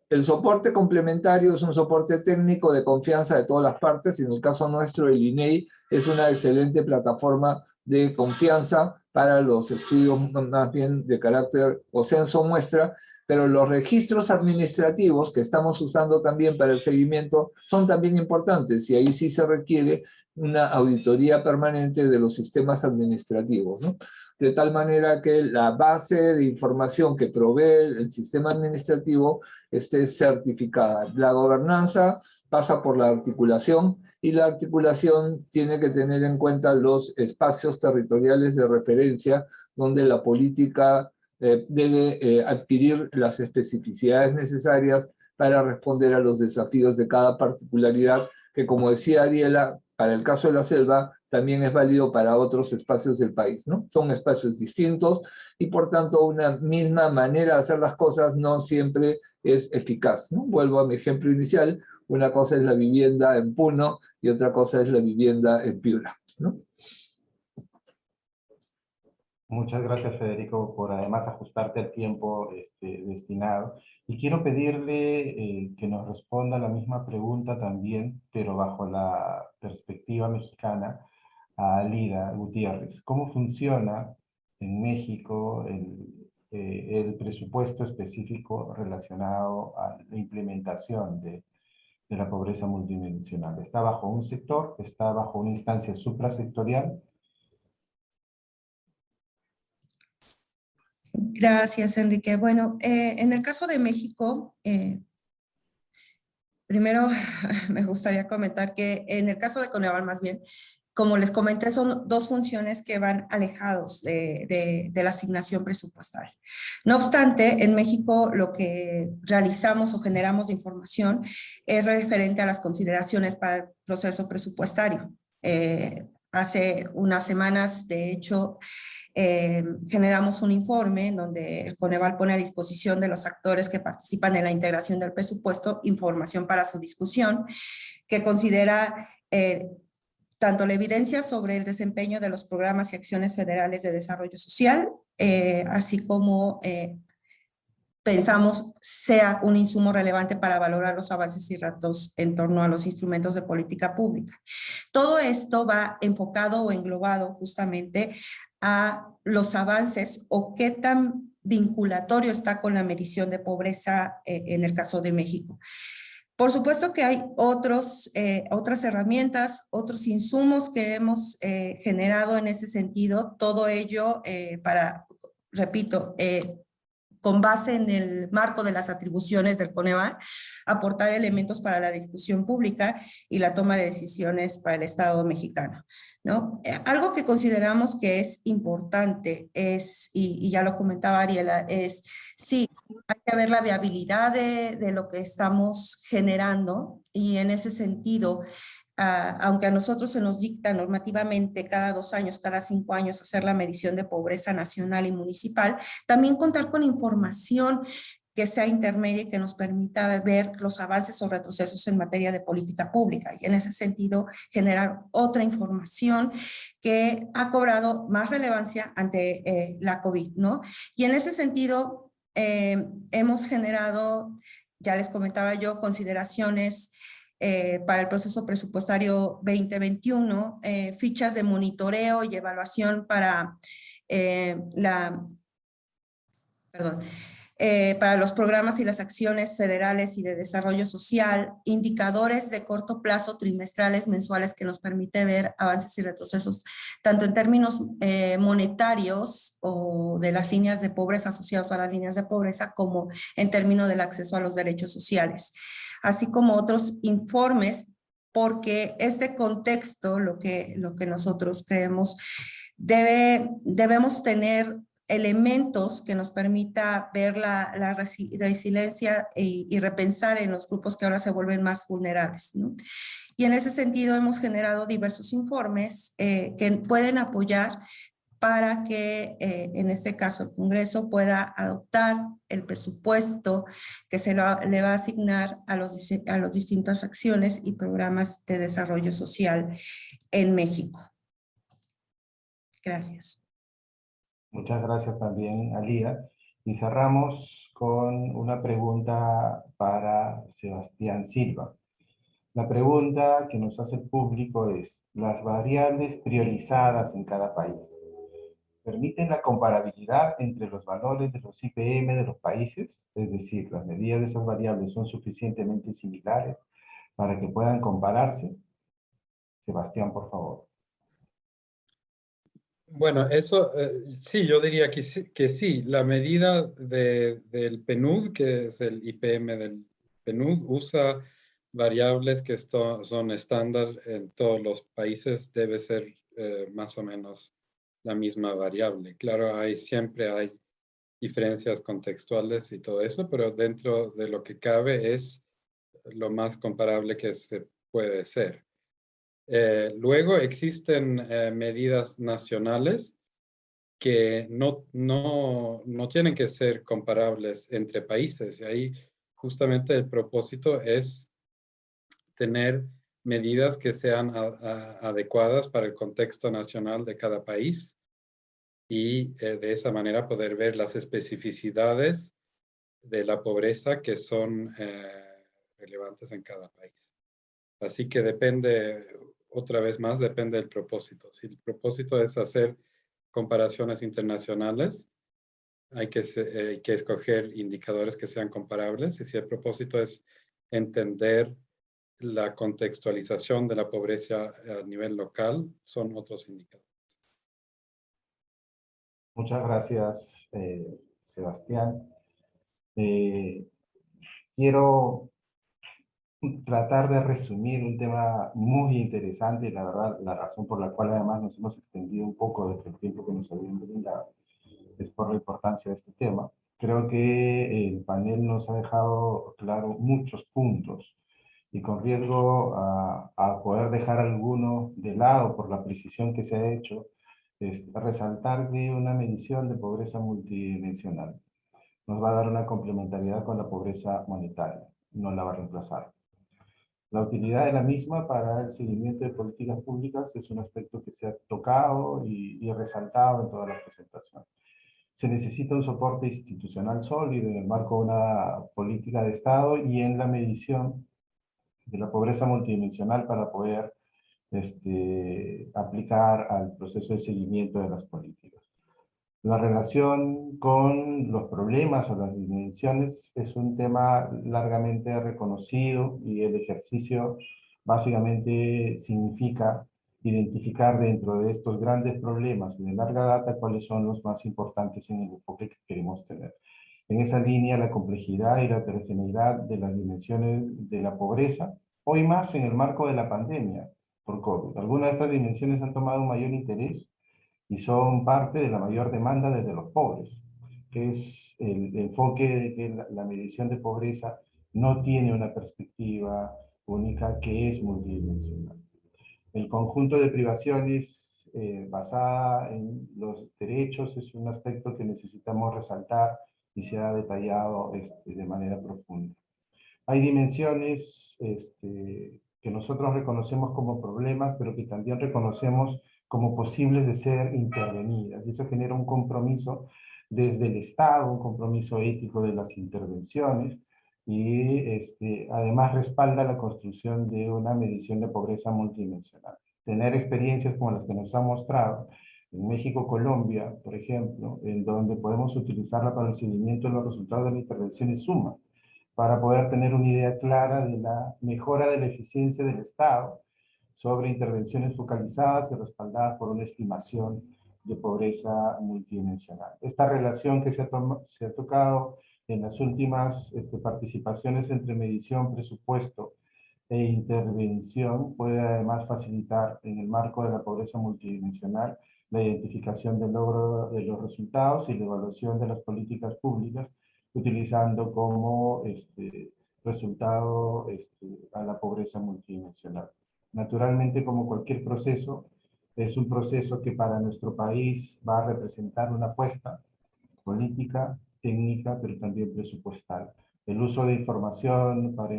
Speaker 6: El soporte complementario es un soporte técnico de confianza de todas las partes, y en el caso nuestro el INEI es una excelente plataforma de confianza para los estudios más bien de carácter o censo muestra, pero los registros administrativos que estamos usando también para el seguimiento son también importantes, y ahí sí se requiere una auditoría permanente de los sistemas administrativos, ¿no? De tal manera que la base de información que provee el sistema administrativo esté certificada. La gobernanza pasa por la articulación, y la articulación tiene que tener en cuenta los espacios territoriales de referencia donde la política debe adquirir las especificidades necesarias para responder a los desafíos de cada particularidad, que como decía Ariela, para el caso de la selva, también es válido para otros espacios del país, ¿no? Son espacios distintos y por tanto una misma manera de hacer las cosas no siempre es eficaz, ¿no? Vuelvo a mi ejemplo inicial, una cosa es la vivienda en Puno y otra cosa es la vivienda en Piura, ¿no?
Speaker 2: Muchas gracias, Federico, por además ajustarte al tiempo destinado. Y quiero pedirle que nos responda la misma pregunta también, pero bajo la perspectiva mexicana, a Alida Gutiérrez. ¿Cómo funciona en México el presupuesto específico relacionado a la implementación de la pobreza multidimensional? ¿Está bajo un sector? ¿Está bajo una instancia suprasectorial?
Speaker 9: Gracias, Enrique. Bueno, en el caso de México, primero me gustaría comentar que en el caso de Coneval, más bien, como les comenté, son dos funciones que van alejados de la asignación presupuestaria. No obstante, en México lo que realizamos o generamos de información es referente a las consideraciones para el proceso presupuestario. Hace unas semanas, de hecho, generamos un informe en donde el Coneval pone a disposición de los actores que participan en la integración del presupuesto información para su discusión, que considera tanto la evidencia sobre el desempeño de los programas y acciones federales de desarrollo social, así como pensamos sea un insumo relevante para valorar los avances y retos en torno a los instrumentos de política pública. Todo esto va enfocado o englobado justamente a los avances o qué tan vinculatorio está con la medición de pobreza en el caso de México. Por supuesto que hay otras herramientas, otros insumos que hemos generado en ese sentido, todo ello repito, con base en el marco de las atribuciones del Coneval, aportar elementos para la discusión pública y la toma de decisiones para el Estado mexicano, ¿no? Algo que consideramos que es importante es, y ya lo comentaba Ariela, es sí, hay que ver la viabilidad de lo que estamos generando y en ese sentido, aunque a nosotros se nos dicta normativamente cada 2 años, cada 5 años hacer la medición de pobreza nacional y municipal, también contar con información que sea intermedia y que nos permita ver los avances o retrocesos en materia de política pública y en ese sentido generar otra información que ha cobrado más relevancia ante la COVID, ¿no? Y en ese sentido hemos generado, ya les comentaba yo, consideraciones para el proceso presupuestario 2021, fichas de monitoreo y evaluación para para los programas y las acciones federales y de desarrollo social, indicadores de corto plazo, trimestrales, mensuales, que nos permite ver avances y retrocesos, tanto en términos monetarios o de las líneas de pobreza asociadas a las líneas de pobreza, como en términos del acceso a los derechos sociales, así como otros informes, porque este contexto, lo que nosotros creemos, debemos tener elementos que nos permita ver la resiliencia y repensar en los grupos que ahora se vuelven más vulnerables, ¿no? Y en ese sentido hemos generado diversos informes que pueden apoyar para que en este caso el Congreso pueda adoptar el presupuesto que le va a asignar a las distintas acciones y programas de desarrollo social en México. Gracias.
Speaker 2: Muchas gracias también, Alida. Y cerramos con una pregunta para Sebastián Silva. La pregunta que nos hace el público es: las variables priorizadas en cada país ¿permiten la comparabilidad entre los valores de los IPM de los países? Es decir, ¿las medidas de esas variables son suficientemente similares para que puedan compararse? Sebastián, por favor.
Speaker 8: Bueno, eso sí, yo diría que sí. La medida del PNUD, que es el IPM del PNUD, usa variables que son estándar en todos los países. Debe ser más o menos la misma variable. Claro, siempre hay diferencias contextuales y todo eso, pero dentro de lo que cabe es lo más comparable que se puede ser. Luego existen medidas nacionales que no tienen que ser comparables entre países. Y ahí justamente el propósito es tener medidas que sean adecuadas para el contexto nacional de cada país y de esa manera poder ver las especificidades de la pobreza que son relevantes en cada país. Así que depende, otra vez más, depende del propósito. Si el propósito es hacer comparaciones internacionales, hay que escoger indicadores que sean comparables. Y si el propósito es entender la contextualización de la pobreza a nivel local, son otros indicadores.
Speaker 2: Muchas gracias, Sebastián. Quiero tratar de resumir un tema muy interesante y la verdad, la razón por la cual además nos hemos extendido un poco desde el tiempo que nos habían brindado es por la importancia de este tema. Creo que el panel nos ha dejado claro muchos puntos y con riesgo a poder dejar alguno de lado por la precisión que se ha hecho, es resaltar que una medición de pobreza multidimensional nos va a dar una complementariedad con la pobreza monetaria, no la va a reemplazar. La utilidad de la misma para el seguimiento de políticas públicas es un aspecto que se ha tocado y resaltado en toda la presentación. Se necesita un soporte institucional sólido en el marco de una política de Estado y en la medición de la pobreza multidimensional para poder aplicar al proceso de seguimiento de las políticas. La relación con los problemas o las dimensiones es un tema largamente reconocido y el ejercicio básicamente significa identificar dentro de estos grandes problemas de larga data cuáles son los más importantes en el enfoque que queremos tener. En esa línea, la complejidad y la heterogeneidad de las dimensiones de la pobreza, hoy más en el marco de la pandemia por COVID. Algunas de estas dimensiones han tomado un mayor interés y son parte de la mayor demanda desde los pobres, que es el enfoque de que la medición de pobreza no tiene una perspectiva única, que es multidimensional. El conjunto de privaciones basada en los derechos es un aspecto que necesitamos resaltar y se ha detallado de manera profunda. Hay dimensiones que nosotros reconocemos como problemas, pero que también reconocemos como posibles de ser intervenidas. Y eso genera un compromiso desde el Estado, un compromiso ético de las intervenciones, y además respalda la construcción de una medición de pobreza multidimensional. Tener experiencias como las que nos han mostrado en México, Colombia, por ejemplo, en donde podemos utilizarla para el seguimiento de los resultados de la intervención es suma, para poder tener una idea clara de la mejora de la eficiencia del Estado sobre intervenciones focalizadas y respaldadas por una estimación de pobreza multidimensional. Esta relación que se ha tocado en las últimas participaciones entre medición, presupuesto e intervención puede además facilitar en el marco de la pobreza multidimensional la identificación del logro de los resultados y la evaluación de las políticas públicas, utilizando como resultado a la pobreza multidimensional. Naturalmente, como cualquier proceso, es un proceso que para nuestro país va a representar una apuesta política, técnica, pero también presupuestal. El uso de información para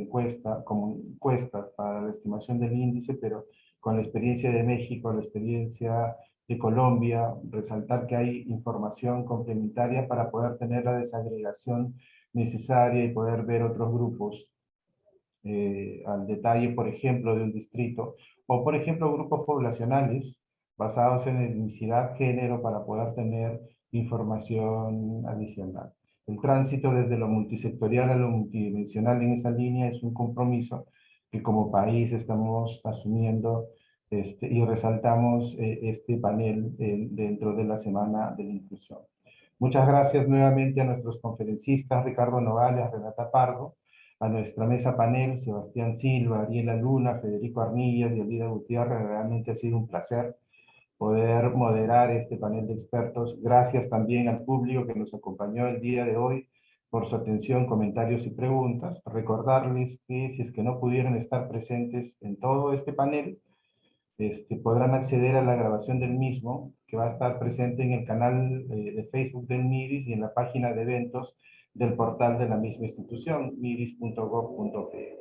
Speaker 2: como encuestas para la estimación del índice, pero con la experiencia de México, la experiencia de Colombia, resaltar que hay información complementaria para poder tener la desagregación necesaria y poder ver otros grupos al detalle, por ejemplo, de un distrito, o por ejemplo grupos poblacionales basados en etnicidad, género, para poder tener información adicional. El tránsito desde lo multisectorial a lo multidimensional en esa línea es un compromiso que como país estamos asumiendo y resaltamos este panel dentro de la Semana de la Inclusión. Muchas gracias nuevamente a nuestros conferencistas, Ricardo Nogales, Renata Pardo, a nuestra mesa panel, Sebastián Silva, Ariela Luna, Federico Arnillas y Elida Gutiérrez. Realmente ha sido un placer poder moderar este panel de expertos. Gracias también al público que nos acompañó el día de hoy por su atención, comentarios y preguntas. Recordarles que si es que no pudieron estar presentes en todo este panel, podrán acceder a la grabación del mismo, que va a estar presente en el canal de Facebook del MIDIS y en la página de eventos del portal de la misma institución, midis.gov.pe.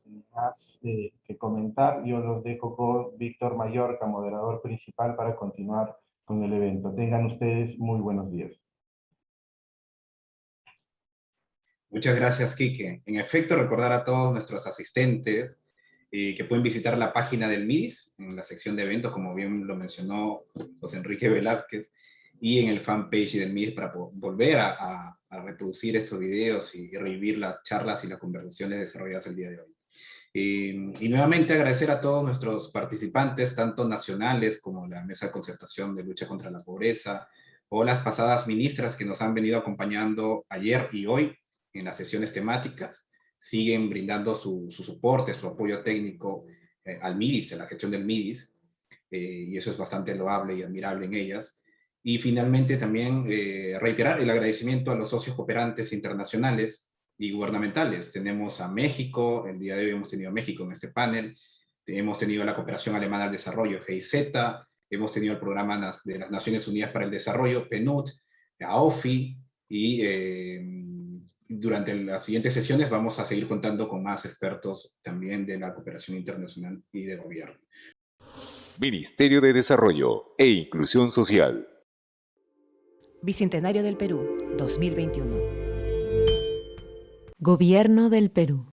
Speaker 2: Sin más que comentar, yo los dejo con Víctor Mallorca, moderador principal, para continuar con el evento. Tengan ustedes muy buenos días.
Speaker 1: Muchas gracias, Quique. En efecto, recordar a todos nuestros asistentes que pueden visitar la página del MIDIS, en la sección de eventos, como bien lo mencionó José Enrique Velázquez, y en el fanpage del MIDIS para volver a reproducir estos videos y revivir las charlas y las conversaciones desarrolladas el día de hoy. Y nuevamente agradecer a todos nuestros participantes, tanto nacionales como la Mesa de Concertación de Lucha contra la Pobreza, o las pasadas ministras que nos han venido acompañando ayer y hoy en las sesiones temáticas. Siguen brindando su soporte, su apoyo técnico al MIDIS, a la gestión del MIDIS, y eso es bastante loable y admirable en ellas. Y finalmente también reiterar el agradecimiento a los socios cooperantes internacionales y gubernamentales. Tenemos a México, el día de hoy hemos tenido a México en este panel, hemos tenido la Cooperación Alemana al Desarrollo, GIZ, hemos tenido el Programa de las Naciones Unidas para el Desarrollo, PNUD, a OFI, y durante las siguientes sesiones vamos a seguir contando con más expertos también de la cooperación internacional y de gobierno.
Speaker 10: Ministerio de Desarrollo e Inclusión Social.
Speaker 11: Bicentenario del Perú, 2021. Gobierno del Perú.